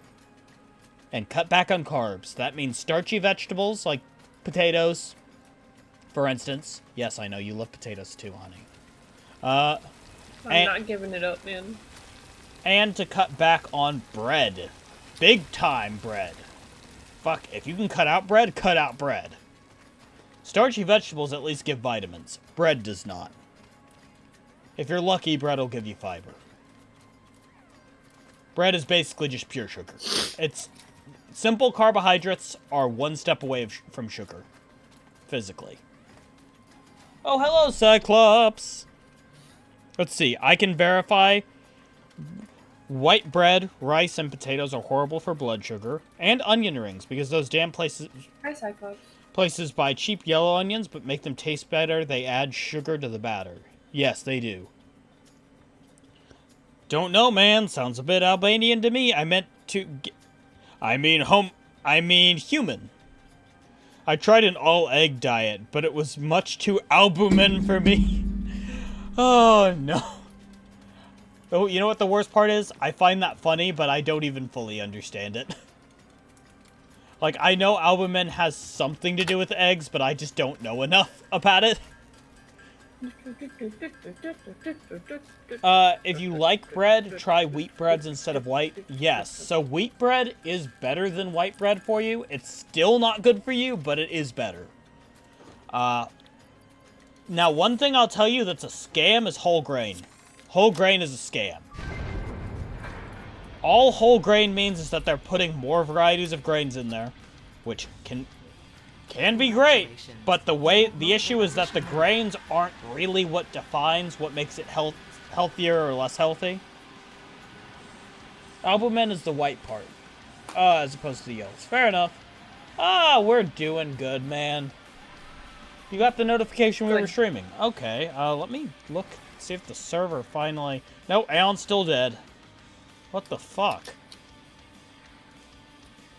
and cut back on carbs. That means starchy vegetables, like potatoes, for instance. Yes, I know you love potatoes too, honey. I'm not giving it up, man. And to cut back on bread. Big time bread. Fuck, if you can cut out bread, cut out bread. Starchy vegetables at least give vitamins. Bread does not. If you're lucky, bread will give you fiber. Bread is basically just pure sugar. It's simple carbohydrates are one step away from sugar. Physically. Oh, hello, Cyclops! Let's see, I can verify white bread, rice, and potatoes are horrible for blood sugar. And onion rings, because those damn places... Hi, Cyclops. Places buy cheap yellow onions, but make them taste better. They add sugar to the batter. Yes, they do. Don't know, man. Sounds a bit Albanian to me. I meant human. I tried an all-egg diet, but it was much too albumin for me. Oh, no. Oh, you know what the worst part is? I find that funny, but I don't even fully understand it. Like, I know albumin has something to do with eggs, but I just don't know enough about it. If you like bread, try wheat breads instead of white. Yes, so wheat bread is better than white bread for you. It's still not good for you, but it is better. Now, one thing I'll tell you that's a scam is whole grain. Whole grain is a scam. All whole grain means is that they're putting more varieties of grains in there, which can be great, but the issue is that the grains aren't really what defines what makes it healthier or less healthy. Albumin is the white part, as opposed to the yolks. Fair enough. We're doing good, man. You got the notification we were streaming. Okay, let me look, see if the server finally... No, Aeon's still dead. What the fuck?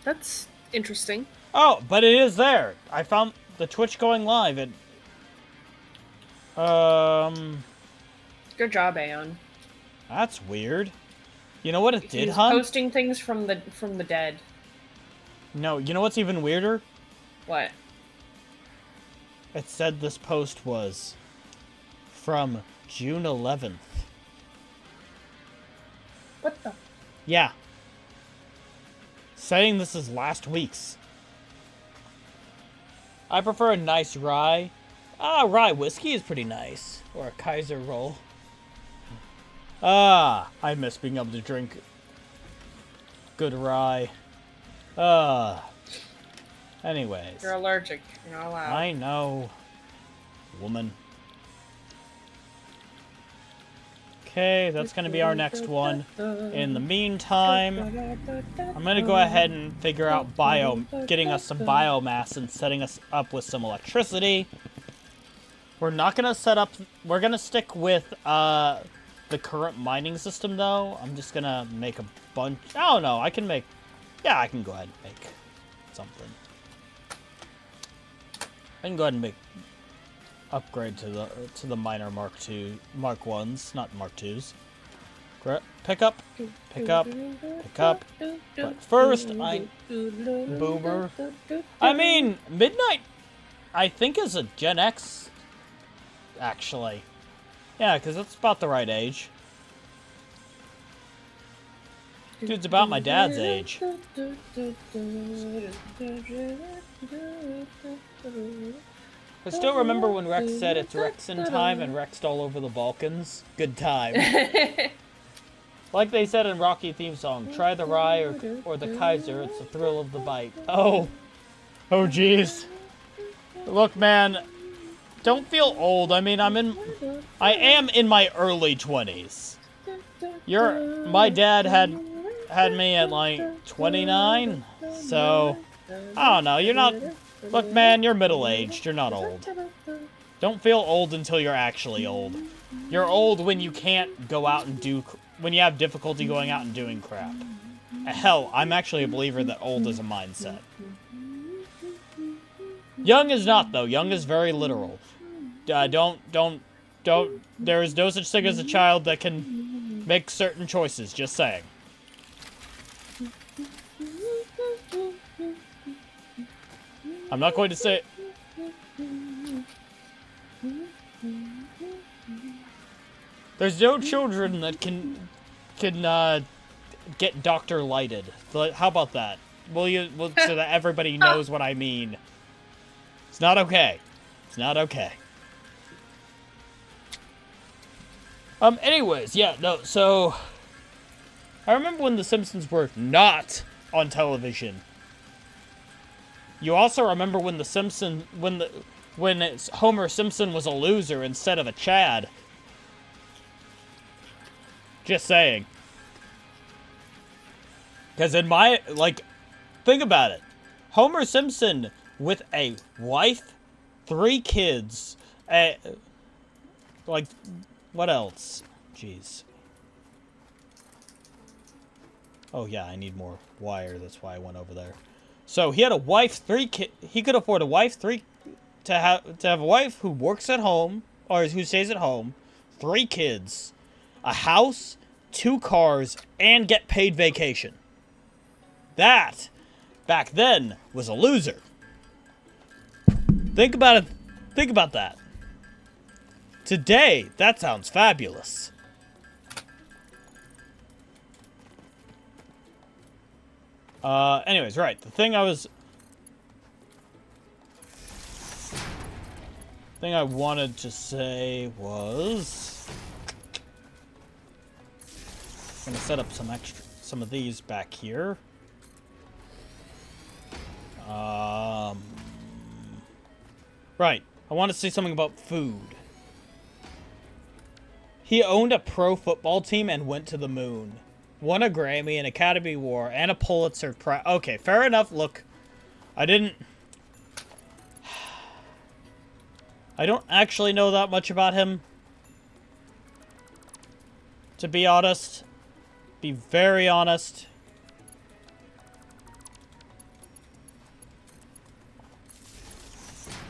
That's interesting. Oh, but it is there. I found the Twitch going live. Good job, Aeon. That's weird. You know what it did, He's hon? posting things from the dead. No, you know what's even weirder? What? It said this post was from June 11th. What the? Yeah. Saying this is last week's. I prefer a nice rye. Rye whiskey is pretty nice. Or a Kaiser roll. I miss being able to drink good rye. Anyways. You're allergic. You're not allowed. I know. Woman. Okay, that's gonna be our next one. In the meantime, I'm gonna go ahead and figure out getting us some biomass and setting us up with some electricity. We're not gonna we're gonna stick with, the current mining system, though. I'm just gonna make a bunch... I don't know, I can go ahead and make something. I can go ahead and upgrade to the miner Mark 1s, not Mark 2s. Pick up. But first, Boomer. I mean, Midnight, I think, is a Gen X, actually. Yeah, because that's about the right age. Dude's about my dad's age. I still remember when Rex said it's Rexin time and Rexed all over the Balkans. Good time. Like they said in Rocky theme song, try the rye or the Kaiser, it's the thrill of the bite. Oh jeez. Look, man, don't feel old. I mean, I am in my early 20s. My dad had me at like 29, so I don't know. You're not. Look, man, you're middle-aged. You're not old. Don't feel old until you're actually old. You're old when you can't go out and when you have difficulty going out and doing crap. Hell, I'm actually a believer that old is a mindset. Young is not, though. Young is very literal. Don't. There is no such thing as a child that can make certain choices. Just saying. I'm not going to say... There's no children that can get Dr. Lighted. How about that? So that everybody knows what I mean. It's not okay. It's not okay. Anyways, yeah, no, so... I remember when The Simpsons were not on television. You also remember when Homer Simpson was a loser instead of a Chad. Just saying. Because think about it. Homer Simpson with a wife, 3 kids, what else? Jeez. Oh yeah, I need more wire, that's why I went over there. So he had a wife, 3 kids. He could afford a wife, to have a wife who works at home, or who stays at home, 3 kids, a house, 2 cars, and get paid vacation. That, back then, was a loser. Think about it. Think about that. Today? That sounds fabulous. Anyways, right. The thing I wanted to say was... I'm gonna set up some of these back here. Right. I want to say something about food. He owned a pro football team and went to the moon. Won a Grammy, an Academy Award, and a Pulitzer Prize. Okay, fair enough. Look, I don't actually know that much about him. To be honest. Be very honest.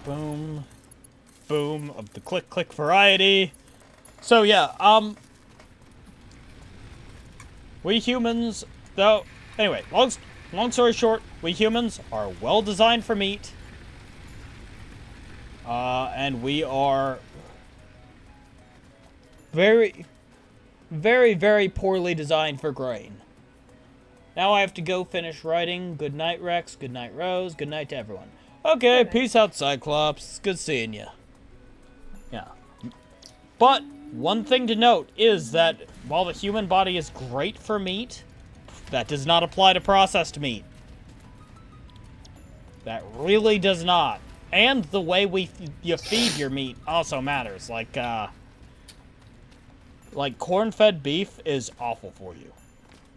Boom. Boom of the click variety. So yeah, we humans, though, anyway, long story short, we humans are well designed for meat. And we are very, very, very poorly designed for grain. Now I have to go finish writing. Good night, Rex. Good night, Rose. Good night to everyone. Okay, peace out, Cyclops. It's good seeing you. Yeah. But one thing to note is that while the human body is great for meat, that does not apply to processed meat. That really does not. And the way you feed your meat also matters. Like corn-fed beef is awful for you.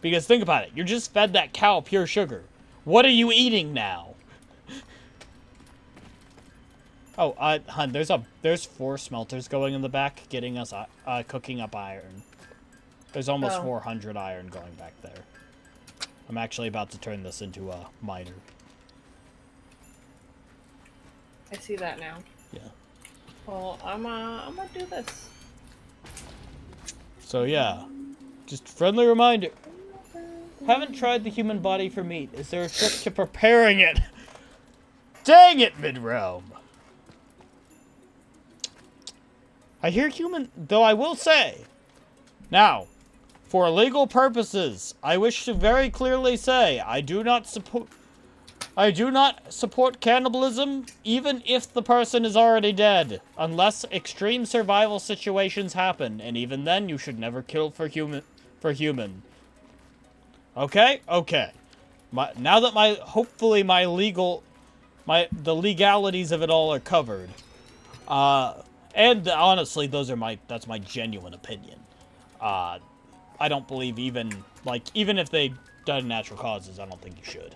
Because think about it. You're just fed that cow pure sugar. What are you eating now? Oh, hun, there's 4 smelters going in the back, getting us cooking up iron. There's almost 400 iron going back there. I'm actually about to turn this into a miner. I see that now. Yeah. Well, I'm gonna do this. So yeah, just friendly reminder. Haven't tried the human body for meat. Is there a trick to preparing it? Dang it, Mid-Realm. I hear human, though I will say. Now, for legal purposes, I wish to very clearly say I do not support cannibalism, even if the person is already dead, unless extreme survival situations happen, and even then you should never kill for human. Okay? Okay. Now that hopefully the legalities of it all are covered. And honestly, that's my genuine opinion. I don't believe even if they died of natural causes, I don't think you should.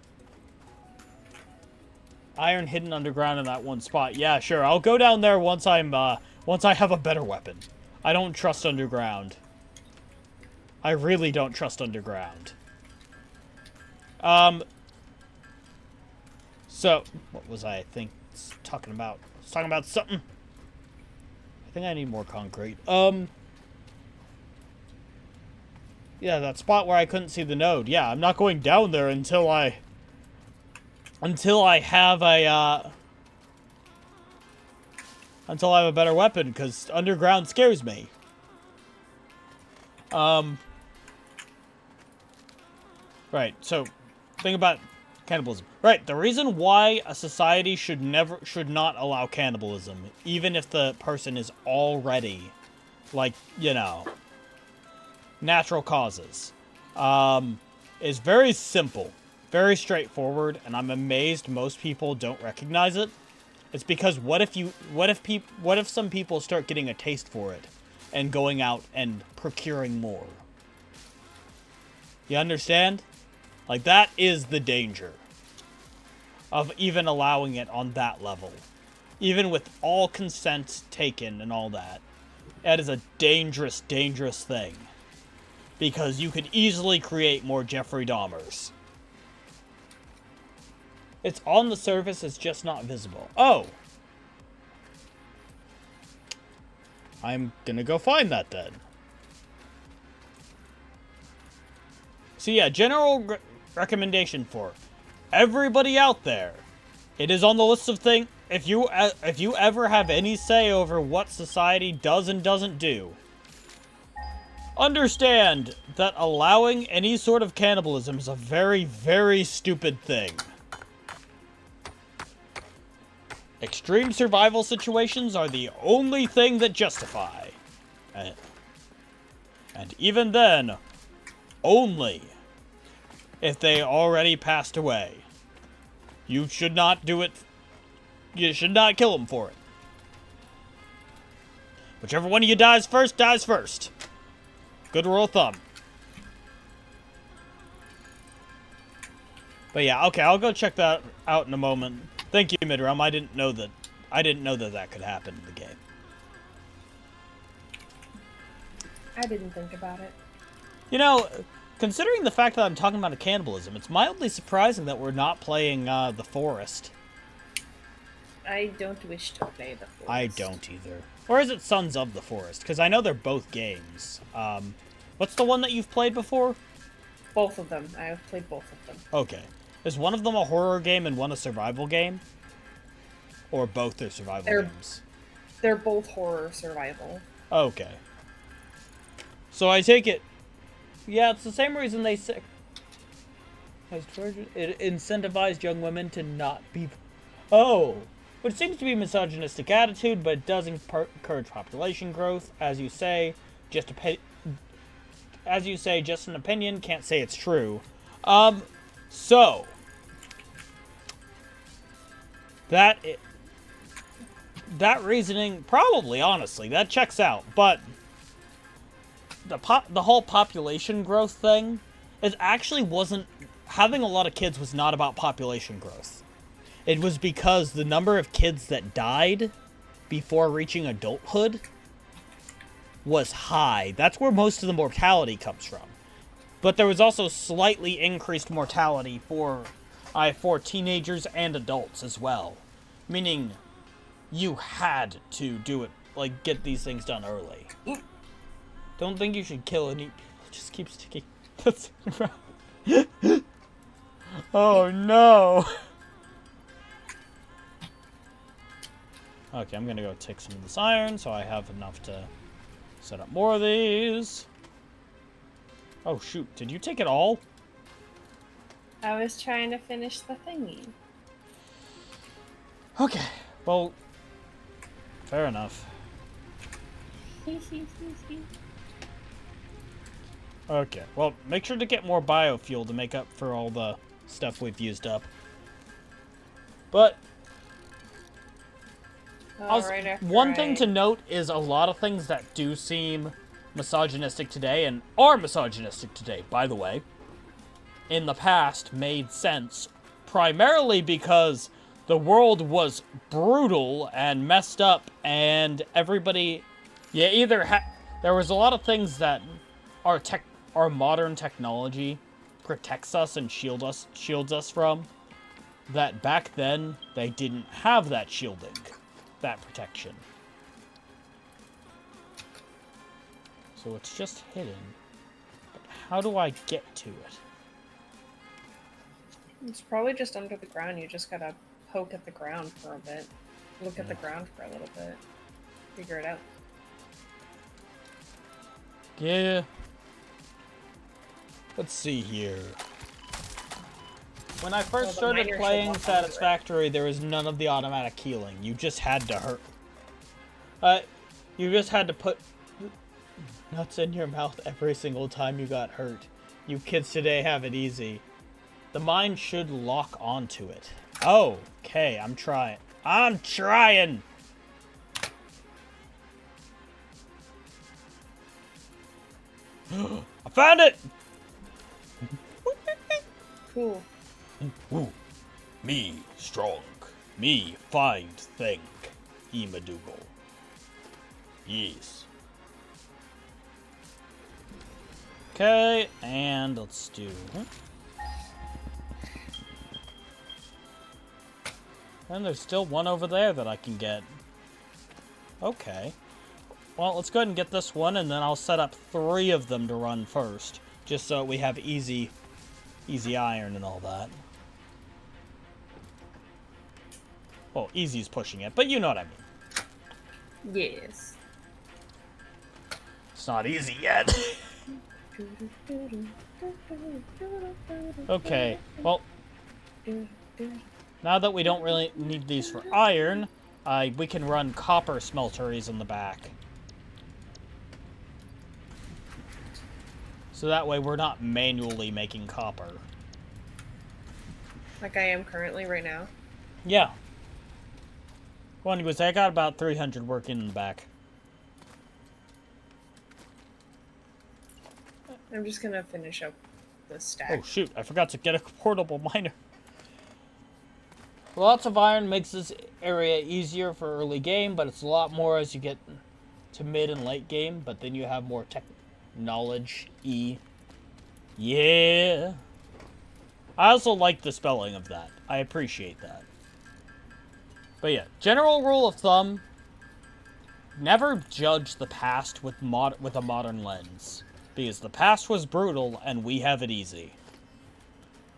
Iron hidden underground in that one spot. Yeah, sure. I'll go down there once I have a better weapon. I don't trust underground. I really don't trust underground. So, what was I talking about? I was talking about something. I think I need more concrete. Yeah, that spot where I couldn't see the node. Yeah, I'm not going down there until I have a better weapon, because underground scares me. Right, so think about cannibalism. Right, the reason why a society should not allow cannibalism, even if the person is already, natural causes, is very simple, very straightforward, and I'm amazed most people don't recognize it. It's because what if some people start getting a taste for it and going out and procuring more? You understand? Like, that is the danger of even allowing it on that level. Even with all consent taken and all that. That is a dangerous, dangerous thing. Because you could easily create more Jeffrey Dahmers. It's on the surface, it's just not visible. Oh! I'm gonna go find that then. So yeah, recommendation for everybody out there. It is on the list of if you ever have any say over what society does and doesn't do, understand that allowing any sort of cannibalism is a very, very stupid thing. Extreme survival situations are the only thing that justify. And even then, only if they already passed away. You should not do it. You should not kill them for it. Whichever one of you dies first, dies first. Good rule of thumb. But yeah, okay, I'll go check that out in a moment. Thank you, Midram. I didn't know that that could happen in the game. I didn't think about it. You know, considering the fact that I'm talking about a cannibalism, it's mildly surprising that we're not playing The Forest. I don't wish to play The Forest. I don't either. Or is it Sons of the Forest? Because I know they're both games. What's the one that you've played before? Both of them. I've played both of them. Okay. Is one of them a horror game and one a survival game? Or both are survival games? They're both horror survival. Okay. So I take it... Yeah, it's the same reason they say... It incentivized young women to not be... Oh! Which seems to be a misogynistic attitude, but it does encourage population growth. As you say, just an opinion, can't say it's true. So... That reasoning, probably, honestly, that checks out, but... The whole population growth thing, it actually wasn't... Having a lot of kids was not about population growth. It was because the number of kids that died before reaching adulthood was high. That's where most of the mortality comes from. But there was also slightly increased mortality for teenagers and adults as well. Meaning, you had to do it, like, get these things done early. Don't think you should kill any people. Just keep sticking. Oh no! Okay, I'm gonna go take some of this iron so I have enough to set up more of these. Oh shoot, did you take it all? I was trying to finish the thingy. Okay, well, fair enough. Okay, well, make sure to get more biofuel to make up for all the stuff we've used up. But one thing to note is a lot of things that do seem misogynistic today, and are misogynistic today, by the way, in the past made sense primarily because the world was brutal and messed up, and everybody, there was a lot of things that our modern technology protects us and shields us from, that back then they didn't have that shielding, that protection. So it's just hidden. But how do I get to it? It's probably just under the ground. You just gotta poke at the ground for a bit. Look at the ground for a little bit. Figure it out. Yeah. Let's see here. When I first started playing Satisfactory, there was none of the automatic healing. You just had to hurt. You just had to put nuts in your mouth every single time you got hurt. You kids today have it easy. The mind should lock onto it. Oh, okay, I'm trying. I'm trying! I found it! Cool. Ooh. Me strong. Me find think. Imadugo. Yes. Okay, and let's do... And there's still one over there that I can get. Okay. Well, let's go ahead and get this one, and then I'll set up 3 of them to run first. Just so we have easy iron and all that. Well, easy's pushing it, but you know what I mean. Yes. It's not easy yet. Okay, well, now that we don't really need these for iron, we can run copper smelteries in the back. So that way we're not manually making copper. Like I am currently right now. Yeah. Well, anyways, I got about 300 working in the back. I'm just gonna finish up this stack. Oh, shoot. I forgot to get a portable miner. Lots of iron makes this area easier for early game, but it's a lot more as you get to mid and late game, but then you have more tech knowledge. Yeah. I also like the spelling of that. I appreciate that. But yeah, general rule of thumb, never judge the past with a modern lens. Because the past was brutal and we have it easy.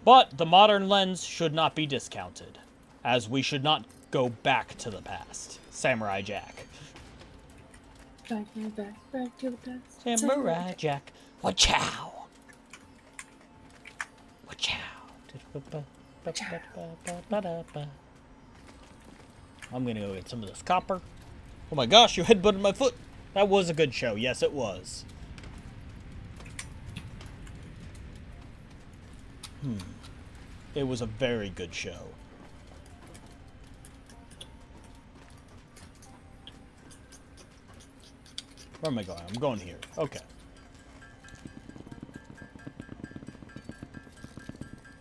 But the modern lens should not be discounted, as we should not go back to the past. Samurai Jack. Back to the past. Samurai Jack. Wa-chow. Wa-chow. I'm gonna go get some of this copper. Oh my gosh, you headbutted my foot. That was a good show. Yes, it was. It was a very good show. Where am I going? I'm going here. Okay.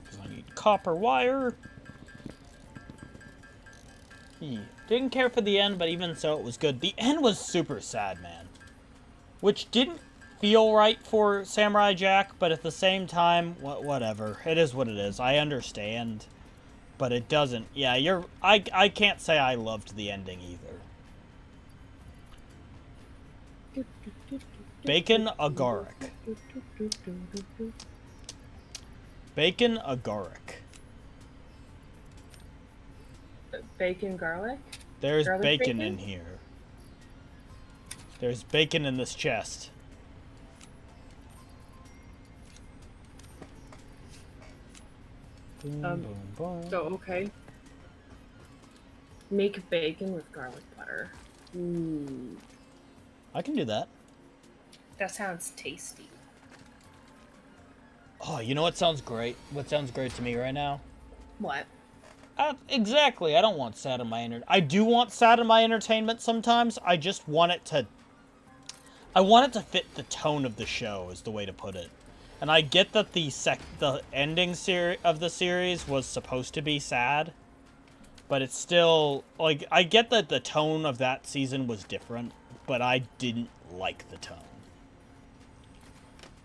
Because I need copper wire. Didn't care for the end, but even so, it was good. The end was super sad, man. Which didn't feel right for Samurai Jack, but at the same time, whatever. It is what it is. I understand. But it doesn't. Yeah, I can't say I loved the ending either. Bacon agaric. Bacon agaric. Bacon garlic? There's Garlic bacon bacon? in here. There's bacon in this chest. Boom, boom, boom. So, okay. Make bacon with garlic butter. Ooh. I can do that. That sounds tasty. Oh, you know what sounds great? What sounds great to me right now? What? Exactly. I don't want sad in my I do want sad in my entertainment sometimes. I just want it to... I want it to fit the tone of the show, is the way to put it. And I get that the ending of the series was supposed to be sad. But it's still... Like, I get that the tone of that season was different. But I didn't like the tone.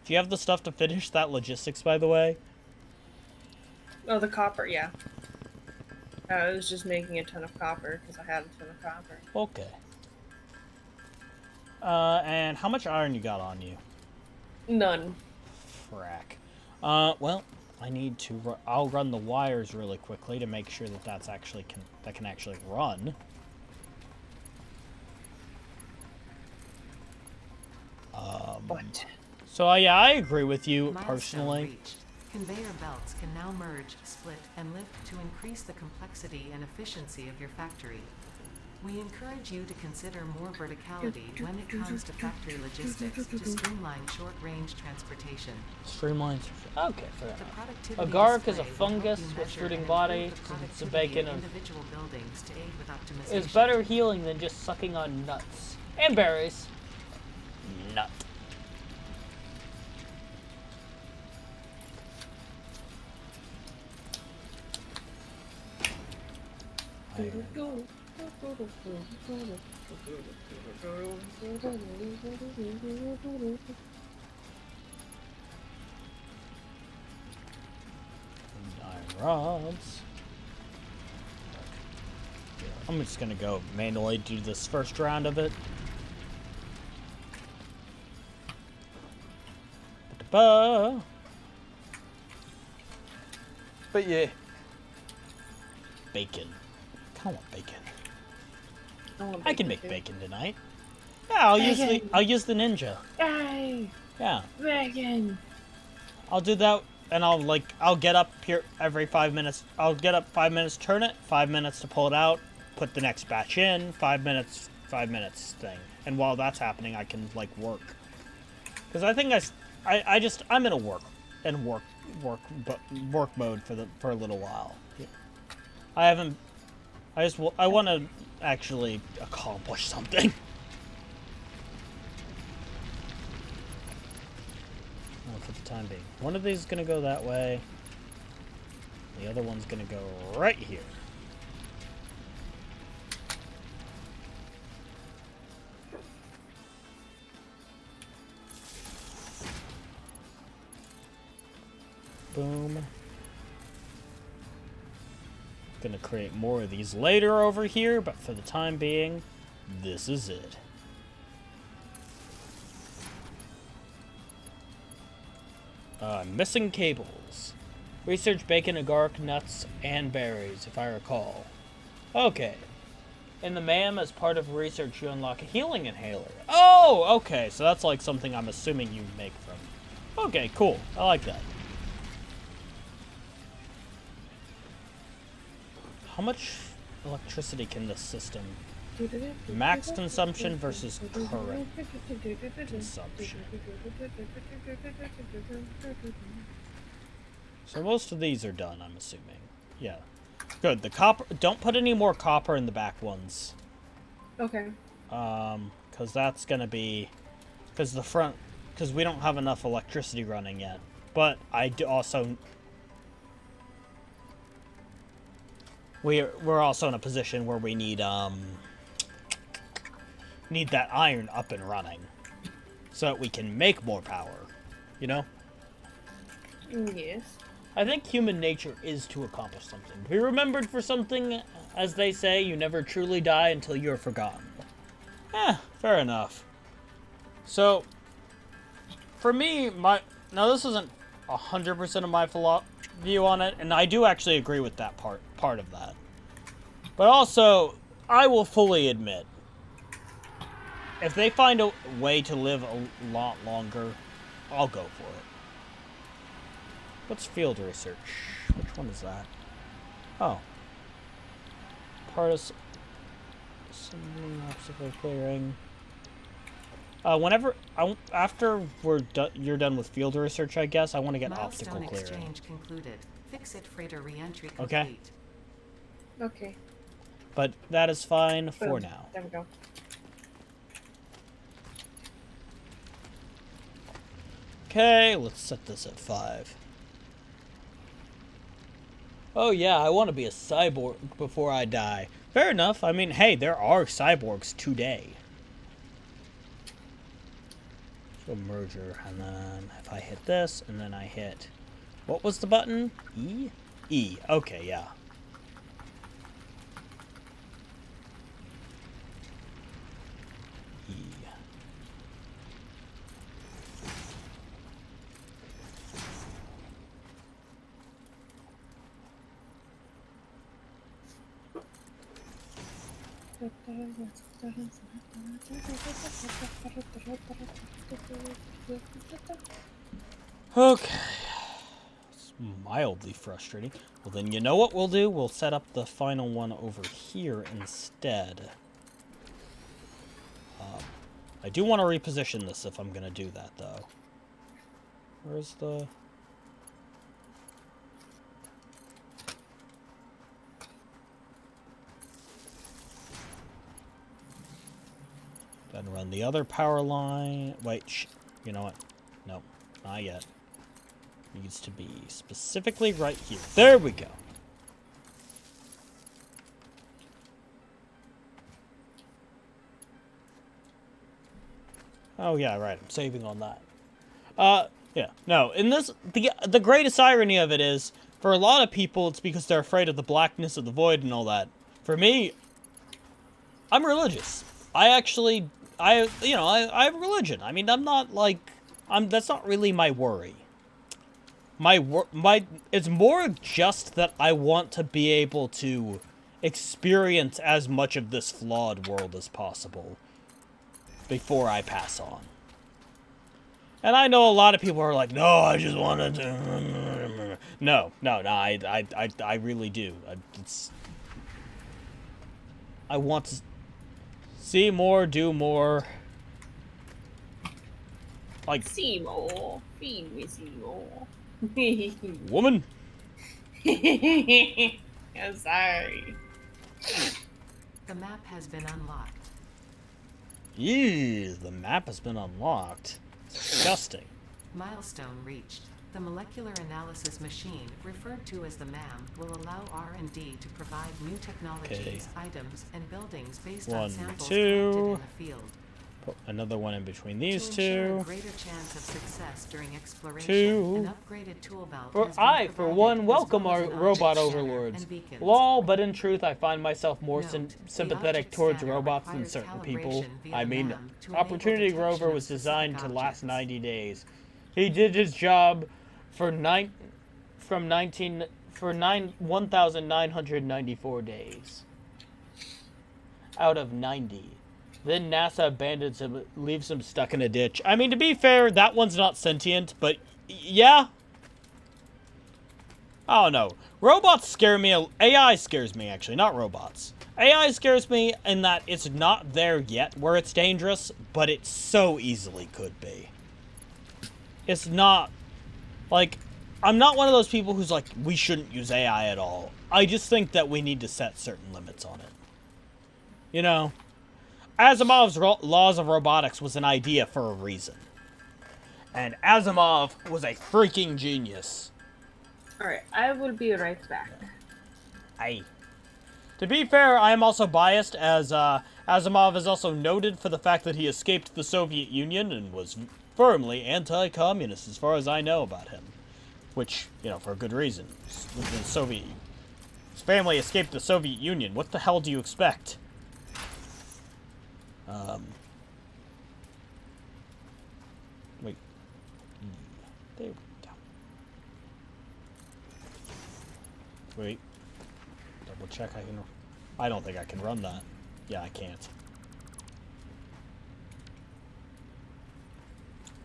Do you have the stuff to finish that logistics, by the way? Oh, the copper, yeah. I was just making a ton of copper because I had a ton of copper. Okay. And how much iron you got on you? None. Frack. Well, I need to... I'll run the wires really quickly to make sure that that's actually that can actually run. What? So, yeah, I agree with you, Milestone personally. reached. Conveyor belts can now merge, split, and lift to increase the complexity and efficiency of your factory. We encourage you to consider more verticality when it comes to factory logistics to streamline short-range transportation. Streamlines. Okay, fair The enough. productivity Agaric is a display will help fungus you with measure fruiting and body. improve the Since it's a productivity bacon of of... individual buildings to aid with optimization. It's better healing than just sucking on nuts. And berries. Nut. Iron rods. I'm just gonna go manually do this first round of it. But yeah. Bacon. I want bacon. I I can make too. bacon tonight. Yeah, Bacon! I'll use the ninja. Yay! Yeah. Bacon! I'll do that, and I'll get up here every 5 minutes. I'll get up 5 minutes, turn it, 5 minutes to pull it out, put the next batch in, 5 minutes thing. And while that's happening, I can, like, work. Because I think I'm in a work mode for a little while. I want to actually accomplish something. Well, for the time being. One of these is going to go that way. The other one's going to go right here. Boom. Gonna create more of these later over here, but for the time being, this is it. Missing cables. Research bacon, agark, nuts, and berries, if I recall. Okay. In the MAM, as part of research, you unlock a healing inhaler. Oh, okay. So that's like something I'm assuming you make from. Okay, cool. I like that. How much electricity can this system? Max consumption versus current consumption. So most of these are done, I'm assuming. Yeah. Good. The copper. Don't put any more copper in the back ones. Okay. Because that's gonna be, because the front, because we don't have enough electricity running yet. But I do also. We're also in a position where we need that iron up and running, so that we can make more power. You know. Yes. I think human nature is to accomplish something. To be remembered for something, as they say, you never truly die until you're forgotten. Fair enough. So, for me, now this isn't 100% of my view on it, and I do actually agree with that part of that. But also, I will fully admit, if they find a way to live a lot longer, I'll go for it. What's field research? Which one is that? Oh. Part of obstacle clearing. After you're done with field research, I guess, I want to get obstacle Milestone clearing. exchange concluded. Fix-it freighter re-entry Okay. complete. Okay. But that is fine for Boom. now. There we go. Okay, let's set this at 5. Oh yeah, I want to be a cyborg before I die. Fair enough. I mean, hey, there are cyborgs today. So merger, and then if I hit this, and then I hit... What was the button? E? E. Okay, yeah. E. Okay. It's mildly frustrating. Well, then you know what we'll do? We'll set up the final one over here instead. I do want to reposition this if I'm going to do that, though. Where's the... Then run the other power line. Wait, you know what? Nope, not yet. Needs to be specifically right here. There we go. Oh yeah, right. I'm saving on that. Yeah. No, in this, the greatest irony of it is, for a lot of people, it's because they're afraid of the blackness of the void and all that. For me, I'm religious. I have religion. I mean, I'm not like, that's not really my worry. It's more just that I want to be able to experience as much of this flawed world as possible before I pass on. And I know a lot of people are like, no, I just want to... No, I really do. I want to see more, do more. Like... Seymour. Feed me, Seymour. Woman? I'm sorry. The map has been unlocked. Ew, the map has been unlocked. It's disgusting. Milestone reached. The molecular analysis machine, referred to as the MAM, will allow R&D to provide new technologies, items, and buildings based on samples collected in the field. Put another one in between these To ensure two. a greater chance of success during exploration, an upgraded tool belt has been I, for one, provided, as welcome well our as an robot object scanner overlords. and beacons. Lol, but in truth, I find myself more Note, the sympathetic object towards scanner robots than requires certain people. calibration via I the mean, MAM to enable Opportunity detection Rover of was specific designed to last objects. 90 days. He did his job for 1,994 days out of 90. Then NASA abandons him, leaves him stuck in a ditch. I mean, to be fair, that one's not sentient, but yeah. I don't know. Robots scare me. AI scares me, actually, not robots. AI scares me in that it's not there yet where it's dangerous, but it so easily could be. It's not, like, I'm not one of those people who's like, we shouldn't use AI at all. I just think that we need to set certain limits on it. You know? Asimov's Laws of Robotics was an idea for a reason. And Asimov was a freaking genius. Alright, I will be right back. Aye. To be fair, I am also biased, as Asimov is also noted for the fact that he escaped the Soviet Union and was firmly anti-communist, as far as I know about him. Which, you know, for a good reason. His family escaped the Soviet Union. What the hell do you expect? Wait. There we go. Wait. Double check I can... I don't think I can run that. Yeah, I can't.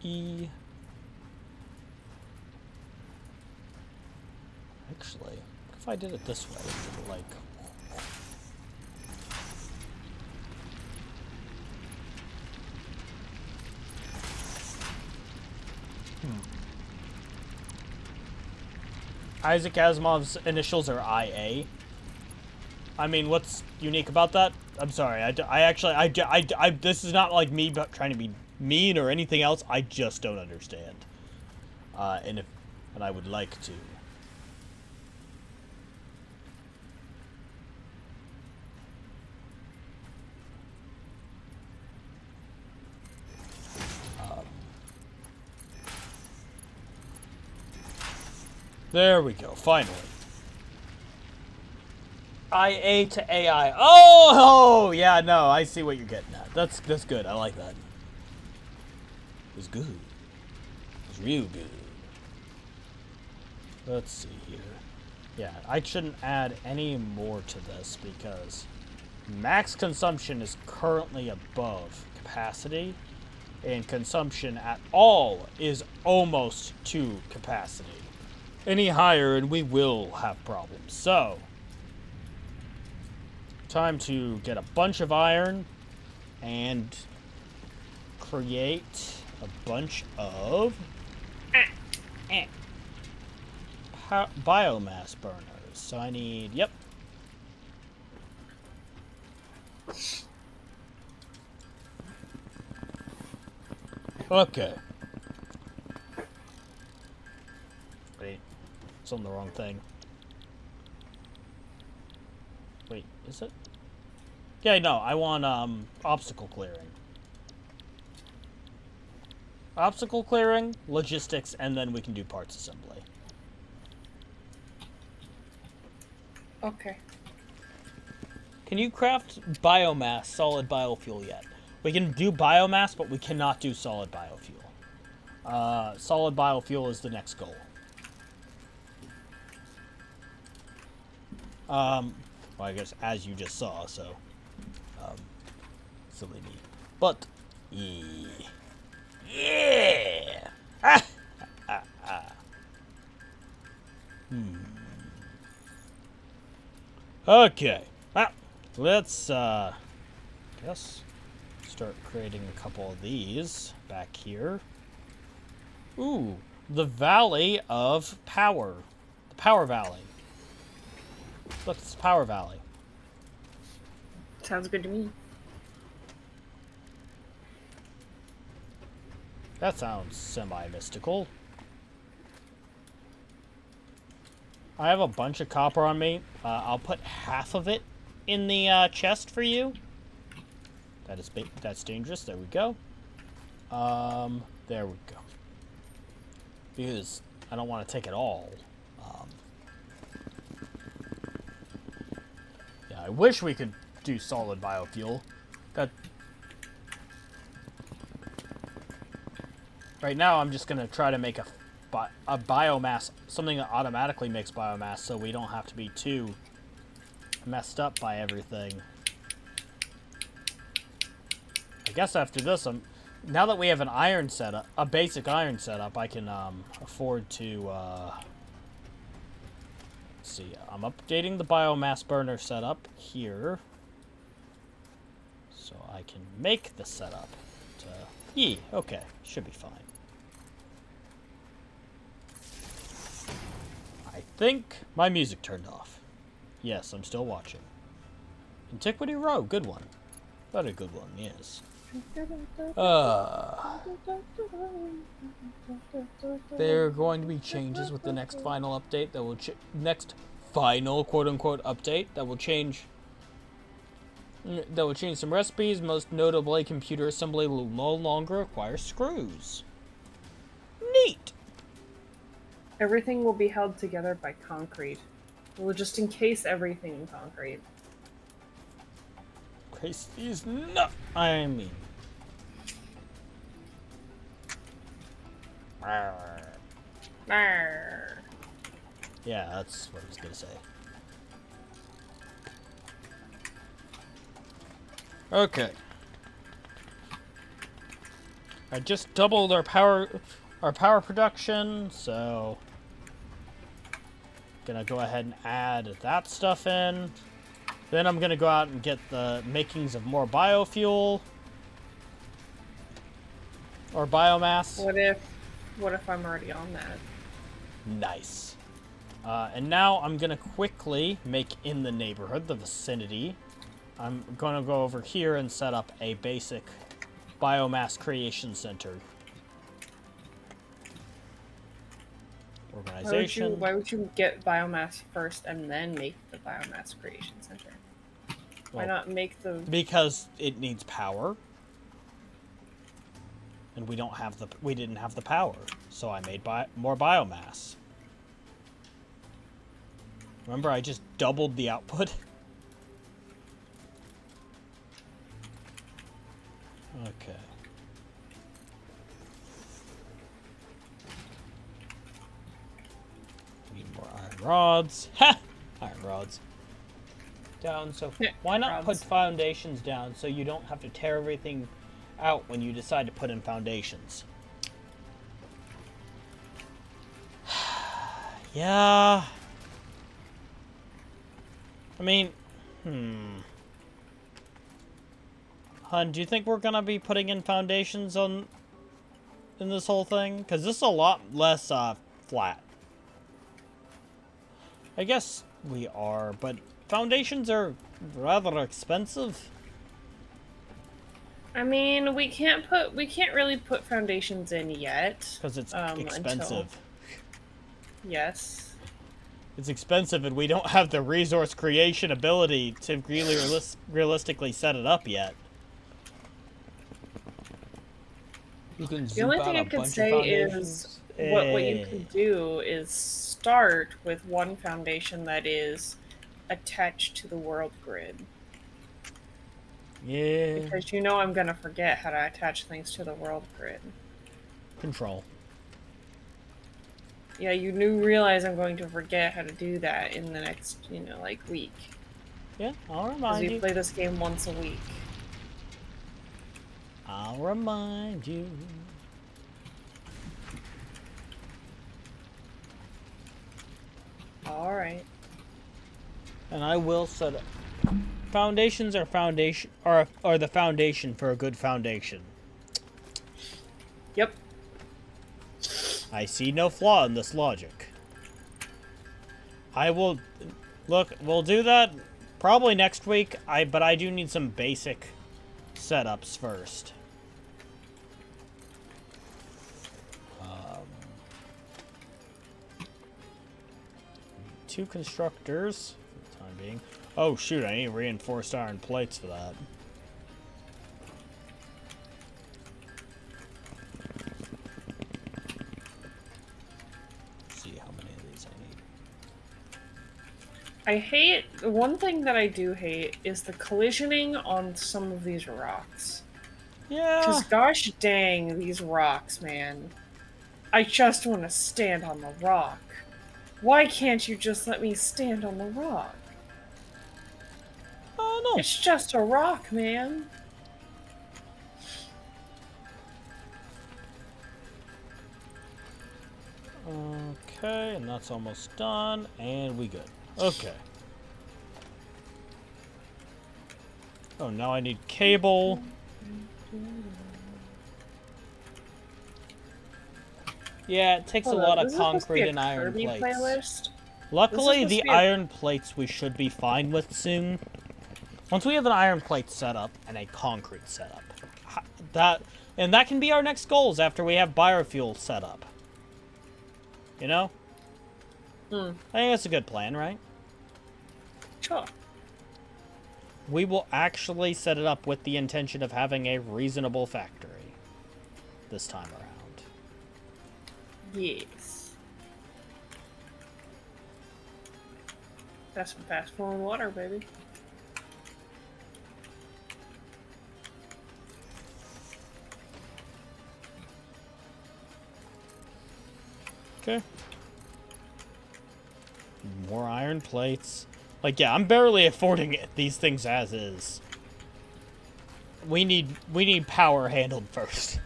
E... Actually, what if I did it this way? Like... Isaac Asimov's initials are IA. I mean, what's unique about that? I'm sorry. This is not like me trying to be mean or anything else. I just don't understand. And I would like to. There we go, finally. IA to AI. Oh, yeah, no, I see what you're getting at. That's good. I like that. It was good. It was real good. Let's see here. Yeah, I shouldn't add any more to this because max consumption is currently above capacity, and consumption at all is almost to capacity. Any higher and we will have problems. So, time to get a bunch of iron and create a bunch of biomass burners. So I need, yep. Okay. Wait, it's on the wrong thing. Wait, is it? Yeah, no, I want, obstacle clearing. Obstacle clearing, logistics, and then we can do parts assembly. Okay. Can you craft biomass, solid biofuel yet? We can do biomass, but we cannot do solid biofuel. Solid biofuel is the next goal. Well, I guess as you just saw, so silly me. But yeah, yeah. Ah! Okay. Well, let's guess start creating a couple of these back here. Ooh, the Valley of Power. The Power Valley. Look, it's Power Valley. Sounds good to me. That sounds semi-mystical. I have a bunch of copper on me. I'll put half of it in the chest for you. That's dangerous. There we go. There we go. Because I don't want to take it all. Yeah, I wish we could do solid biofuel. That. Right now, I'm just gonna try to make a biomass, something that automatically makes biomass, so we don't have to be too messed up by everything. I guess after this, now that we have an iron setup, a basic iron setup, I can afford to. Let's see, I'm updating the biomass burner setup here, so I can make the setup. Yeah, okay, should be fine. I think my music turned off. Yes, I'm still watching. Antiquity Row, good one. Very good one, yes. There are going to be changes with the next final update that will next final quote-unquote update that will change some recipes. Most notably, computer assembly will no longer require screws. Neat. Everything will be held together by concrete. We'll just encase everything in concrete. Case these no. I mean. Arr. Yeah, that's what I was gonna say. Okay. I just doubled our power production, so gonna go ahead and add that stuff in. Then I'm gonna go out and get the makings of more biofuel or biomass. What if I'm already on that? Nice. And now I'm gonna quickly make in the neighborhood, the vicinity. I'm gonna go over here and set up a basic biomass creation center. Organization. Why would you get biomass first and then make the biomass creation center? Why not make the... Because it needs power. And we didn't have the power. So I made more biomass. Remember, I just doubled the output? Okay. Need more iron rods. Ha! Iron rods. Down, so why not put foundations down so you don't have to tear everything out when you decide to put in foundations? Yeah. I mean, Hun, do you think we're gonna be putting in foundations in this whole thing? Because this is a lot less flat. I guess we are, but foundations are rather expensive. I mean, we can't really put foundations in yet. Because it's expensive. Yes. It's expensive, and we don't have the resource creation ability to really realistically set it up yet. You can the only thing I could say is what you can do is start with one foundation that is attached to the world grid. Yeah. Because you know I'm gonna forget how to attach things to the world grid. Control. Yeah, you do realize I'm going to forget how to do that in the next, like, week. Yeah, I'll Because remind we you. play this game once a week. I'll remind you. Alright. And I will set up. Foundations are the foundation for a good foundation. Yep. I see no flaw in this logic. I will look, we'll do that probably next week. But I do need some basic setups first. 2 constructors for the time being. Oh shoot, I need reinforced iron plates for that. Let's see how many of these I need. I hate... One thing that I do hate is the collisioning on some of these rocks. Yeah. Because gosh dang, these rocks, man. I just want to stand on the rock. Why can't you just let me stand on the rock? Oh no. It's just a rock, man. Okay, and that's almost done, and we good. Okay. Oh, now I need cable. Yeah, it takes a lot of concrete and iron Kirby plates. Playlist? Luckily, the iron plates we should be fine with soon. Once we have an iron plate setup and a concrete setup. That can be our next goals after we have biofuel set up. You know? I think that's a good plan, right? Sure. We will actually set it up with the intention of having a reasonable factory this time around. Yes. That's some fast flowing water, baby. Okay. More iron plates. Like, yeah, I'm barely affording these things as is. We need power handled first.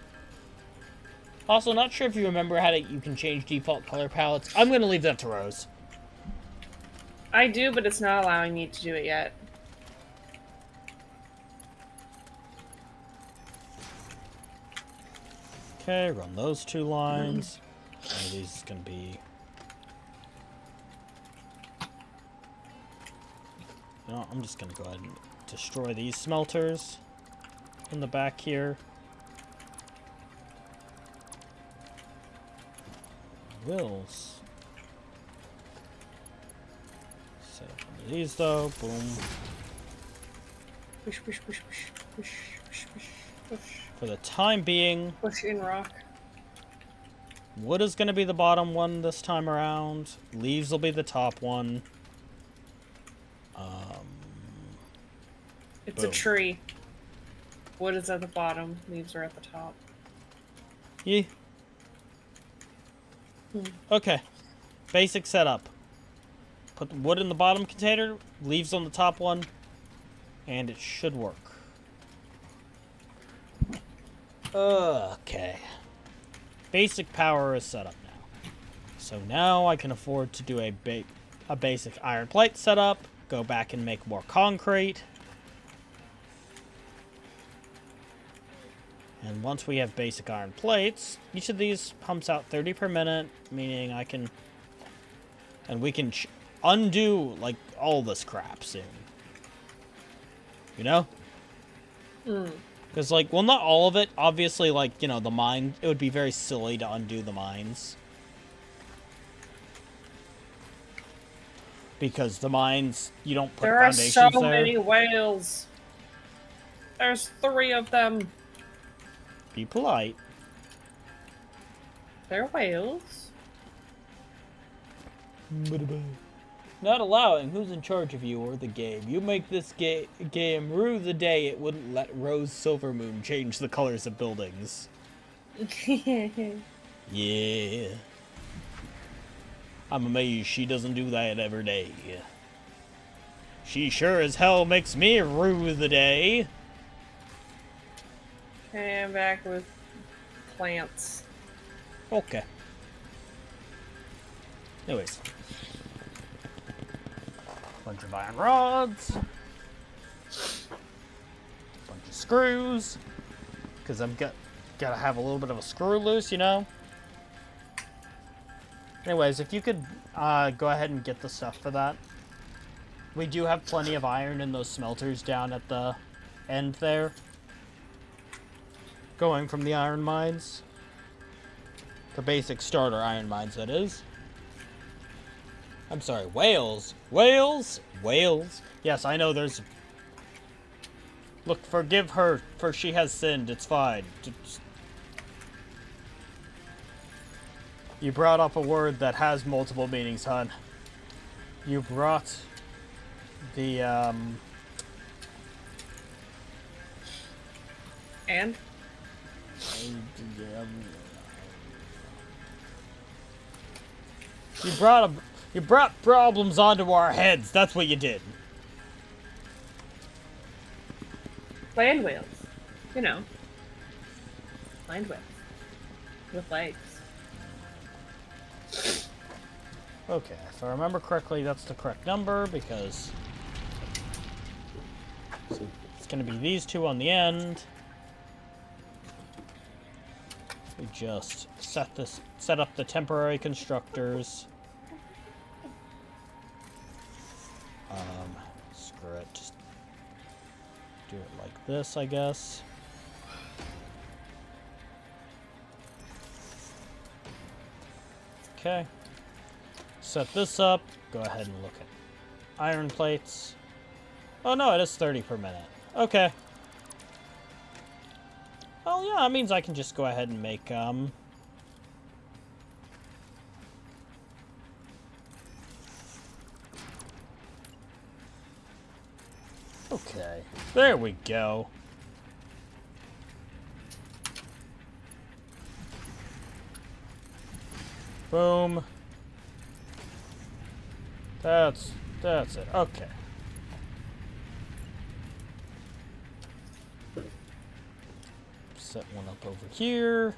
Also, not sure if you remember how you can change default color palettes. I'm gonna leave that to Rose. I do, but it's not allowing me to do it yet. Okay, run those 2 lines. One of these is gonna be... No, I'm just gonna go ahead and destroy these smelters in the back here. Wills. Set up one of these though. Boom. Push, push, push, push, push, push, push, push. For the time being, Push in rock. wood is going to be the bottom one this time around. Leaves will be the top one. It's Boom. a tree. Wood is at the bottom, leaves are at the top. Yeah. Okay. Basic setup. Put the wood in the bottom container, leaves on the top one, and it should work. Okay. Basic power is set up now. So now I can afford to do a basic iron plate setup, go back and make more concrete. And once we have basic iron plates, each of these pumps out 30 per minute, meaning I can... And we can undo, like, all this crap soon. You know? Because, like, well, not all of it. Obviously, like, you know, the mine, it would be very silly to undo the mines. Because the mines, you don't put foundations there. There are so many whales. There's 3 of them. Be polite. They're whales. Not allowing who's in charge of you or the game. You make this game rue the day it wouldn't let Rose Silvermoon change the colors of buildings. Yeah. I'm amazed she doesn't do that every day. She sure as hell makes me rue the day. Okay, I'm back with plants. Okay. Anyways. Bunch of iron rods. Bunch of screws. Because I'm gotta have a little bit of a screw loose, you know? Anyways, if you could go ahead and get the stuff for that. We do have plenty of iron in those smelters down at the end there. Going from the iron mines. The basic starter iron mines, that is. I'm sorry, whales. Whales? Whales? Yes, I know there's... Look, forgive her, for she has sinned. It's fine. You brought up a word that has multiple meanings, hon. You brought the, And? You brought problems onto our heads. That's what you did. Land whales. You know. Land whales. With legs. Okay, if I remember correctly, that's the correct number, because... So it's going to be these two on the end. We just set up the temporary constructors. Screw it, just do it like this, I guess. Okay. Set this up. Go ahead and look at iron plates. Oh no, it is 30 per minute. Okay. Well, yeah, that means I can just go ahead and make, Okay, there we go. Boom. That's it. Okay. Set one up over here.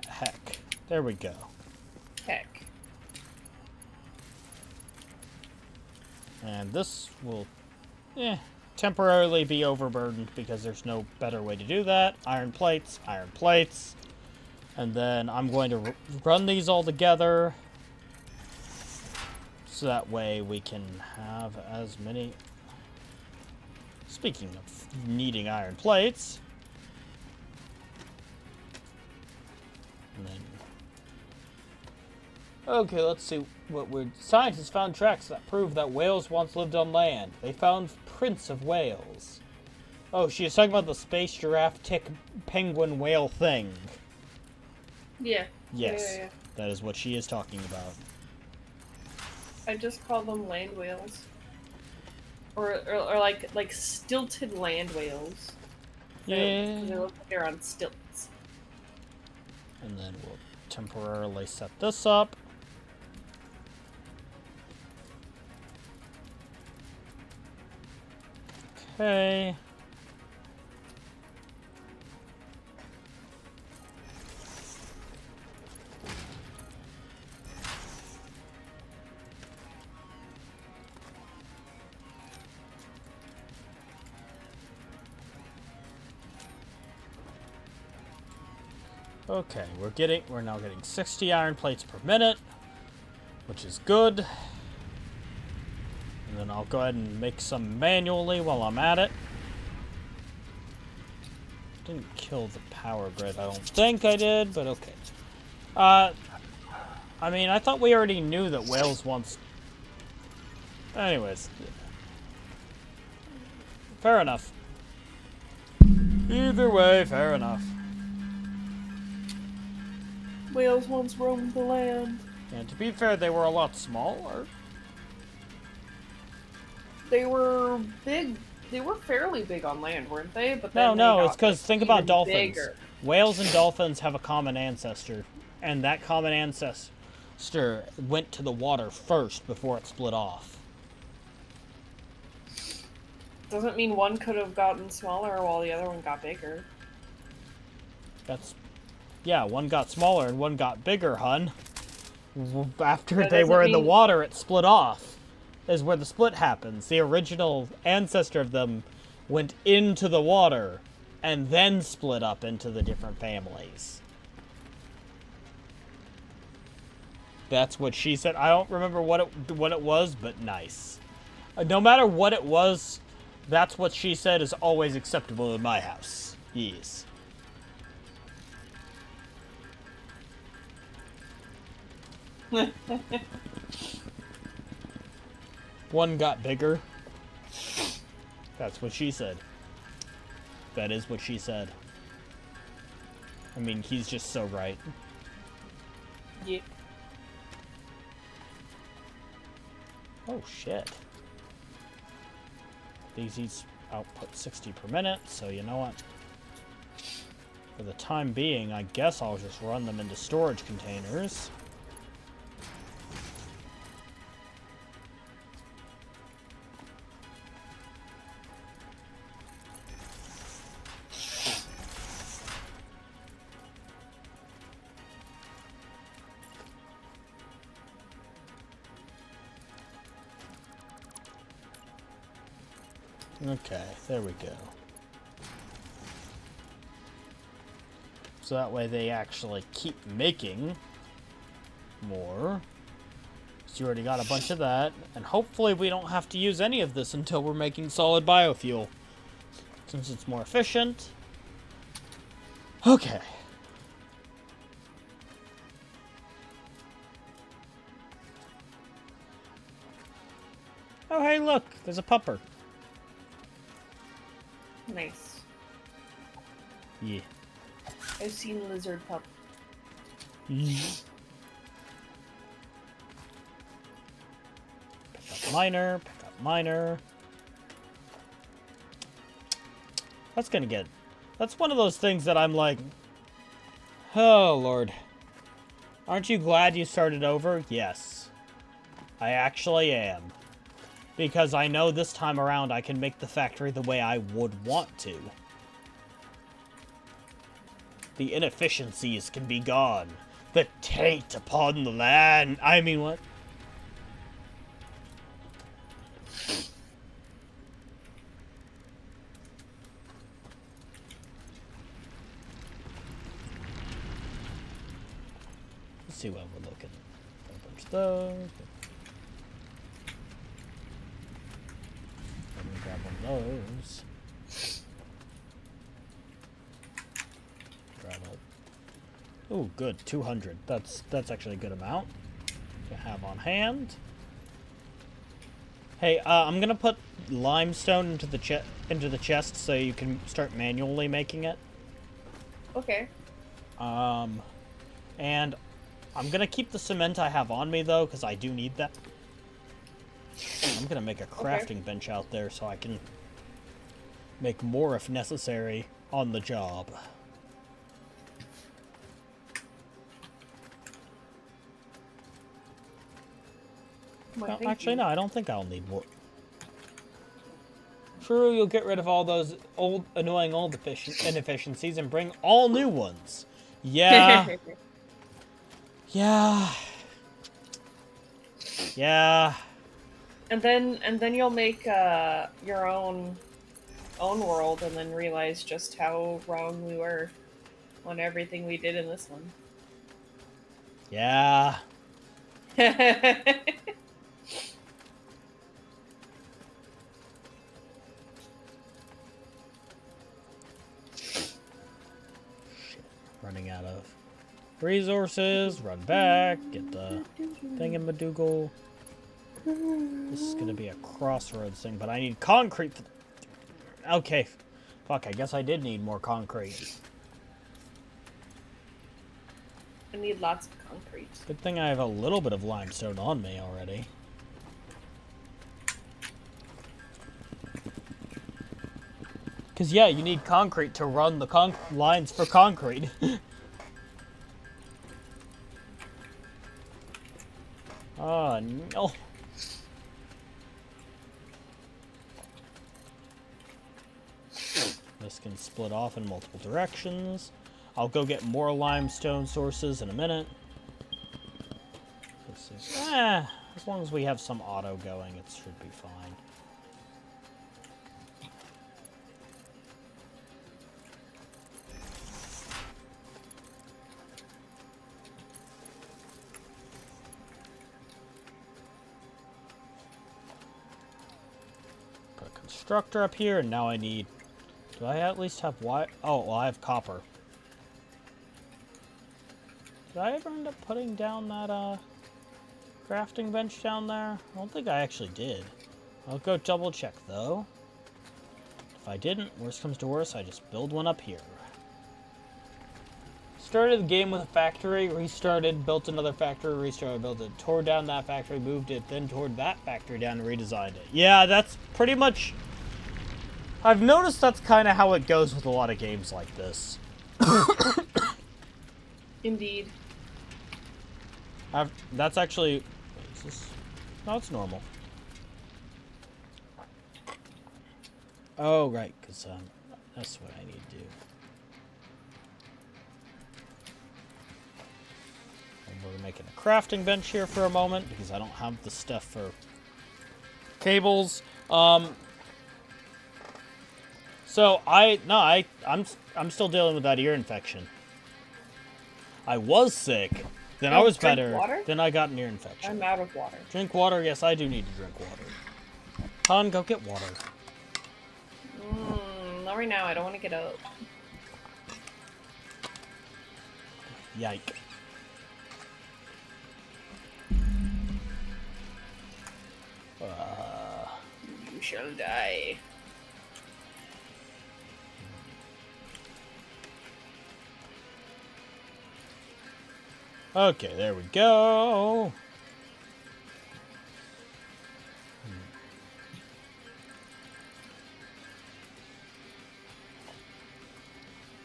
Heck. There we go. Heck. And this will, temporarily be overburdened because there's no better way to do that. Iron plates, iron plates. And then I'm going to run these all together. So that way we can have as many... Speaking of needing iron plates. And then... Okay, let's see what we're... Scientists found tracks that prove that whales once lived on land. They found prints of whales. Oh, she is talking about the space giraffe tick penguin whale thing. Yeah. Yes, Yeah. that is what she is talking about. I just call them land whales. Or like stilted land whales. Yeah. They look like they're on stilts. And then we'll temporarily set this up. Okay. Okay, we're now getting 60 iron plates per minute, which is good. And then I'll go ahead and make some manually while I'm at it. Didn't kill the power grid, I don't think I did, but okay. I mean, I thought we already knew that whales once... Anyways. Fair enough. Either way, fair enough. Whales once roamed the land. And to be fair, they were a lot smaller. They were big. They were fairly big on land, weren't they? But No, then they it's got because think about even dolphins. bigger. Whales and dolphins have a common ancestor. and that common ancestor went to the water first before it split off. Doesn't mean one could have gotten smaller while the other one got bigger. Yeah, one got smaller and one got bigger, hun. After That they were in the mean- water, it split off. Is where the split happens. The original ancestor of them went into the water and then split up into the different families. That's what she said. I don't remember what it was, but nice. No matter what it was, that's what she said is always acceptable in my house. Yes. One got bigger. That's what she said. That is what she said. I mean, he's just so right. Yeah. Oh, shit. These output 60 per minute, so you know what? For the time being, I guess I'll just run them into storage containers. Okay, there we go. So that way they actually keep making more. So you already got a bunch of that. And hopefully we don't have to use any of this until we're making solid biofuel. Since it's more efficient. Okay. Oh, hey, look. There's a pupper. Nice. Yeah. I've seen lizard pup. Pick up miner, pick up miner. That's one of those things that I'm like, oh, Lord. Aren't you glad you started over? Yes. I actually am. Because I know this time around I can make the factory the way I would want to. The inefficiencies can be gone. The taint upon the land. I mean, what? Let's see what we're looking at. A bunch of those. Let me grab one of those. Grab it. Oh, good. 200. That's actually a good amount to have on hand. Hey, I'm gonna put limestone into the chest so you can start manually making it. Okay. And I'm gonna keep the cement I have on me though, because I do need that. I'm gonna make a crafting bench out there so I can make more if necessary on the job. Well, actually, no, I don't think I'll need more. True, you'll get rid of all those annoying old inefficiencies and bring all new ones. Yeah. Yeah. Yeah. And then you'll make your own world, and then realize just how wrong we were on everything we did in this one. Yeah. Running out of resources, run back, get the thingamadoogle. This is gonna be a crossroads thing, but I need concrete. Okay, fuck, I guess I did need more concrete. I need lots of concrete. Good thing I have a little bit of limestone on me already. Because, yeah, you need concrete to run the lines for concrete. Oh, no. This can split off in multiple directions. I'll go get more limestone sources in a minute. As long as we have some auto going, it should be fine. Put a constructor up here, and now I need... Do I at least have wire? Oh, well, I have copper. Did I ever end up putting down that, crafting bench down there? I don't think I actually did. I'll go double check, though. If I didn't, worst comes to worst, I just build one up here. Started the game with a factory, restarted, built another factory, restarted, built it, tore down that factory, moved it, then tore that factory down and redesigned it. Yeah, that's pretty much... I've noticed that's kind of how it goes with a lot of games like this. Indeed. That's actually... Is this... No, it's normal. Oh, right, because that's what I need to do. And we're making a crafting bench here for a moment, because I don't have the stuff for cables. So I'm still dealing with that ear infection. I was sick, then I was better, water? then I got an ear infection. I'm out of water. Drink water, yes, I do need to drink water. Han, go get water. Not right now, I don't want to get up. Yike. You shall die. Okay, there we go.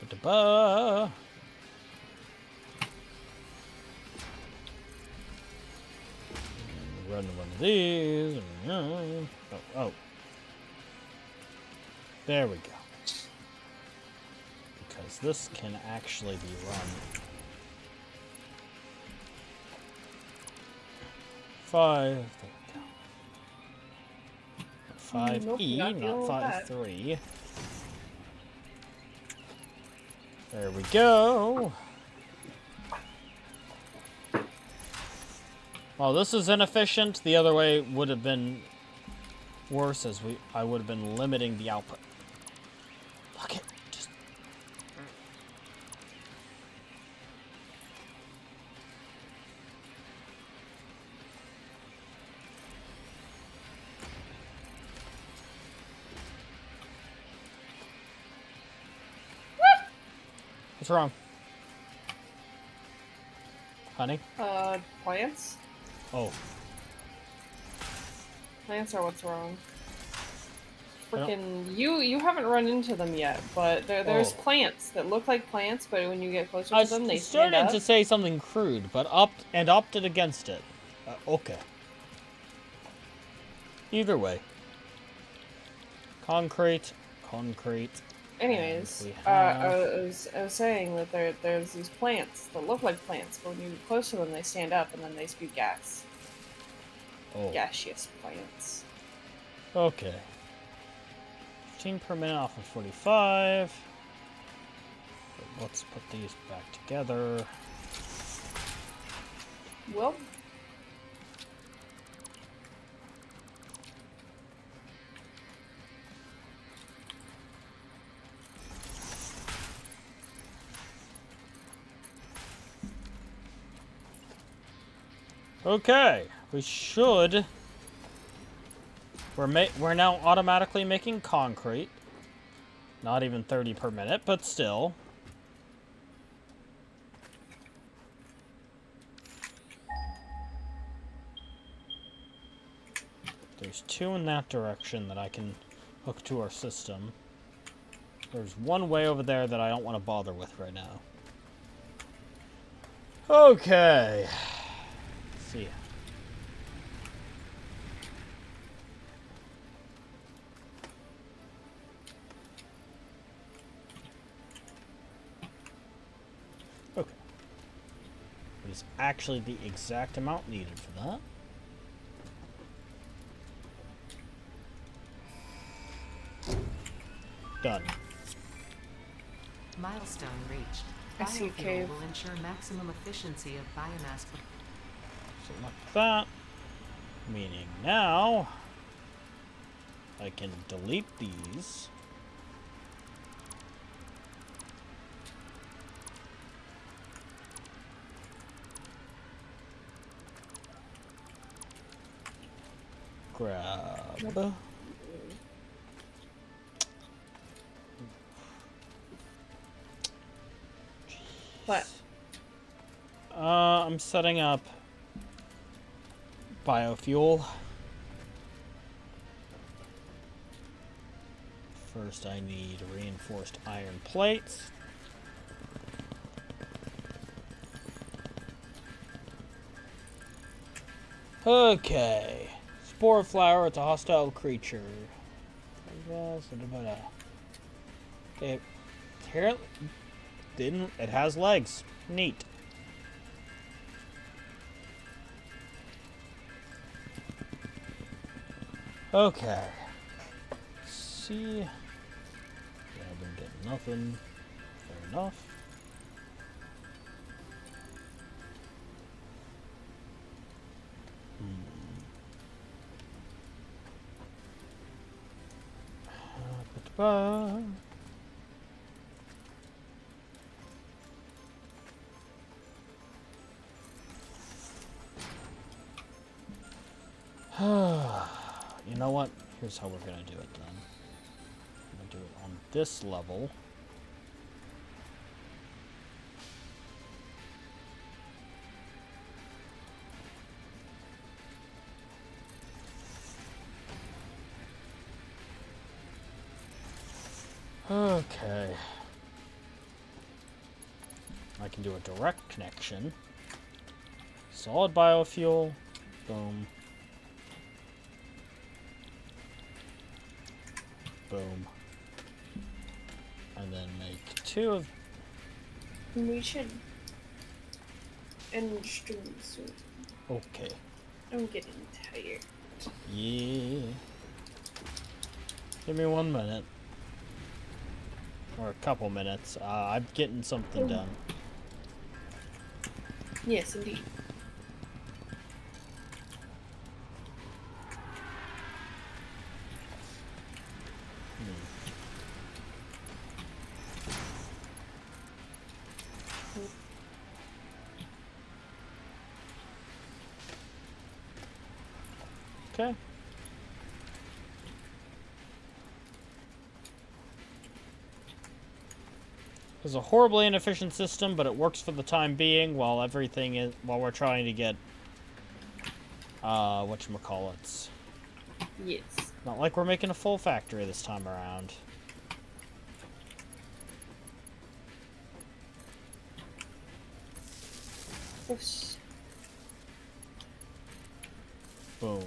Ba-da-ba. Run one of these. Oh. There we go. Because this can actually be run. 5. There we go. 5E, not 5-3. There we go. Well, this is inefficient. The other way would have been worse, as I would have been limiting the output. Look it. Just... What's wrong? Honey? Plants? Oh. Plants are what's wrong. Freaking, you haven't run into them yet, but there's plants that look like plants, but when you get closer to them, they stand up. I started to say something crude, but opted against it. Okay. Either way. Concrete. Anyways, I was saying that there's these plants that look like plants, but when you get close to them, they stand up and then they spew gas. Oh. Gaseous plants. Okay. 15 per minute off of 45. Let's put these back together. Well. Okay, we should. We're now automatically making concrete. Not even 30 per minute, but still. There's 2 in that direction that I can hook to our system. There's 1 way over there that I don't want to bother with right now. Okay. See ya. Okay. It is actually the exact amount needed for that. Done. Milestone reached. I see a Biofuel cave. will ensure maximum efficiency of biomass. Something like that. Meaning now I can delete these. Grab. What? I'm setting up biofuel. First, I need reinforced iron plates. Okay. Spore flower, it's a hostile creature. It apparently didn't. It has legs. Neat. Okay. See. Yeah, I've been getting nothing. Fair enough. Ba-da-ba. You know what? Here's how we're gonna do it then. I'm gonna do it on this level. Okay. I can do a direct connection. Solid biofuel. Boom. Boom. And then make 2 of... We should end stream soon. Okay. I'm getting tired. Yeah. Give me 1 minute. Or a couple minutes. I'm getting something done. Yes, indeed. Okay. It's a horribly inefficient system, but it works for the time being while everything is while we're trying to get whatchamacallits. Yes. Not like we're making a full factory this time around. Oops. Boom.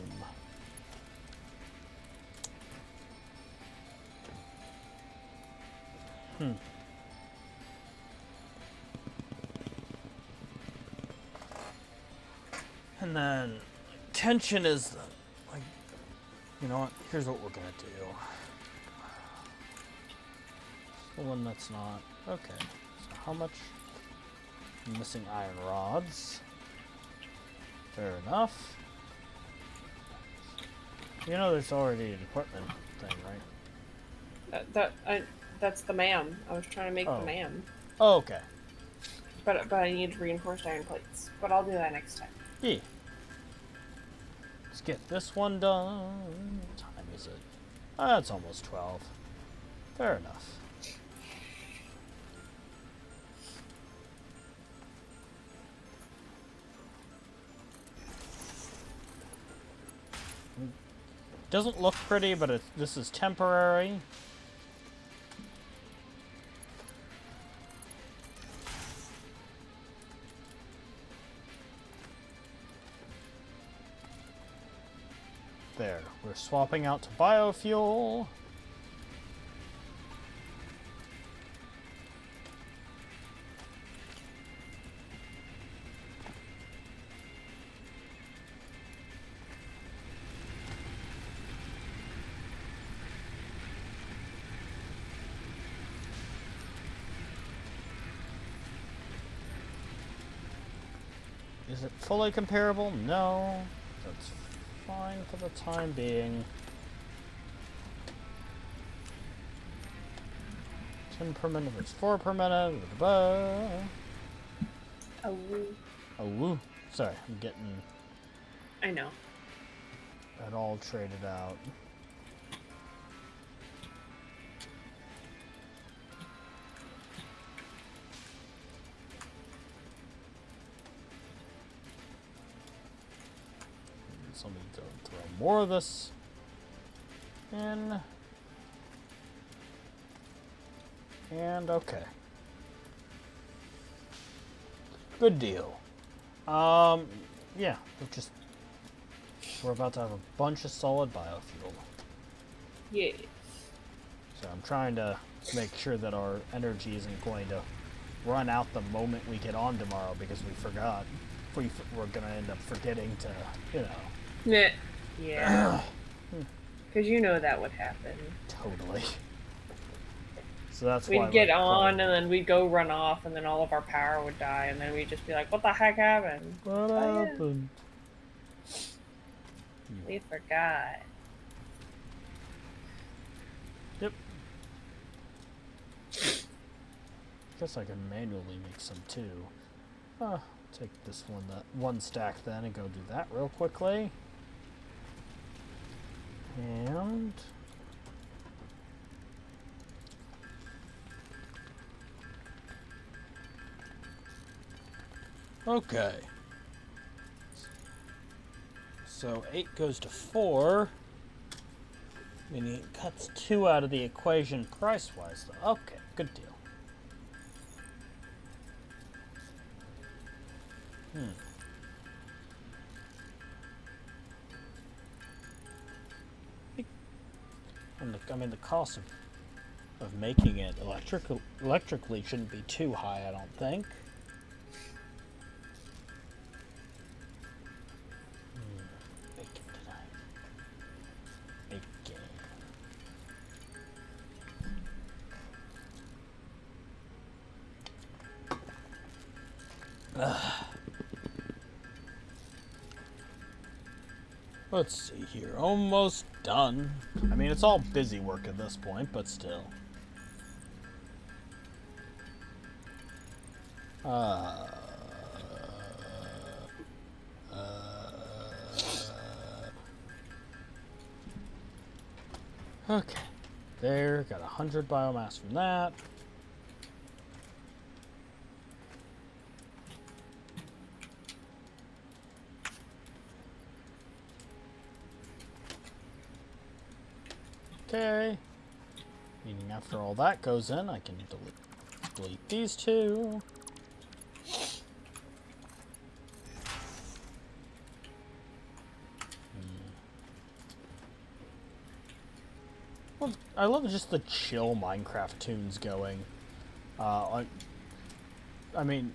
And then tension is like, you know what? Here's what we're gonna do. The one that's not okay. So how much? I'm missing iron rods. Fair enough. You know, there's already an equipment thing, right? That's the MAM. I was trying to make Oh. the MAM, Oh, okay. but I need reinforced iron plates. But I'll do that next time. Yeah. Let's get this one done. What time is it? It's almost 12. Fair enough. Doesn't look pretty, but this is temporary. There, we're swapping out to biofuel. Is it fully comparable? No. That's fine for the time being. 10 per minute versus 4 per minute. Oh, Oh, woo. Sorry, I'm getting I know. that all traded out. So let me go throw more of this in. And okay. Good deal. Yeah, we're about to have a bunch of solid biofuel. Yes. So I'm trying to make sure that our energy isn't going to run out the moment we get on tomorrow because we forgot. We're gonna end up forgetting to, you know. Yeah. Because you know that would happen. Totally. So that's why We'd get we're on, playing. and then we'd go run off, and then all of our power would die, and then we'd just be like, what the heck happened? What Oh, happened? yeah. We forgot. Yep. Guess I can manually make some too. Take this one stack then and go do that real quickly. And okay. So 8 goes to 4. Meaning it cuts 2 out of the equation price-wise though. Okay, good deal. And I mean the cost of making it electrically shouldn't be too high, I don't think. Bacon tonight. Bacon. Let's see here. Almost done. I mean, it's all busy work at this point, but still. Okay. There, got 100 biomass from that. Okay. Meaning after all that goes in, I can delete these two. Well, I love just the chill Minecraft tunes going. I mean,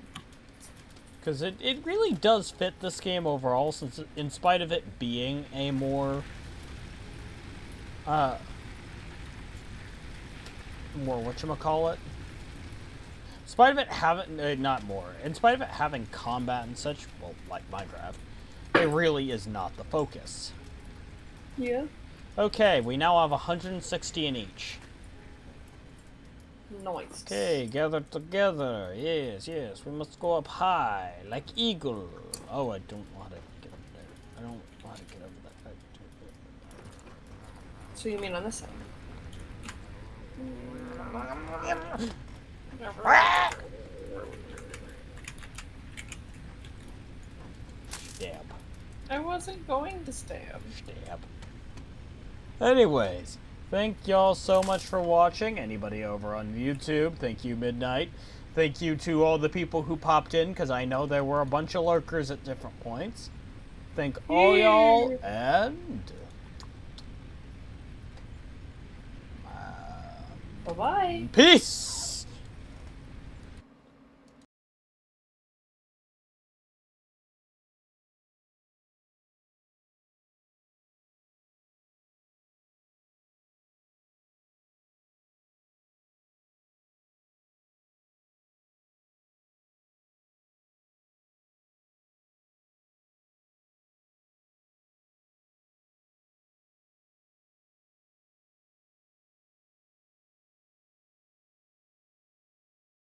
because it really does fit this game overall, since in spite of it being a more whatchamacallit? In spite of it having, not more, in spite of it having combat and such, well, like Minecraft, it really is not the focus. Yeah. Okay, we now have 160 in each. Nice. Okay, gather together. Yes, yes, we must go up high, like eagle. Oh, I don't want to get up there. I don't want to get over that. So you mean on this side? Stab. I wasn't going to stab. Stab. Anyways, thank y'all so much for watching. Anybody over on YouTube, thank you, Midnight. Thank you to all the people who popped in, because I know there were a bunch of lurkers at different points. Thank all y'all, and Bye-bye. peace!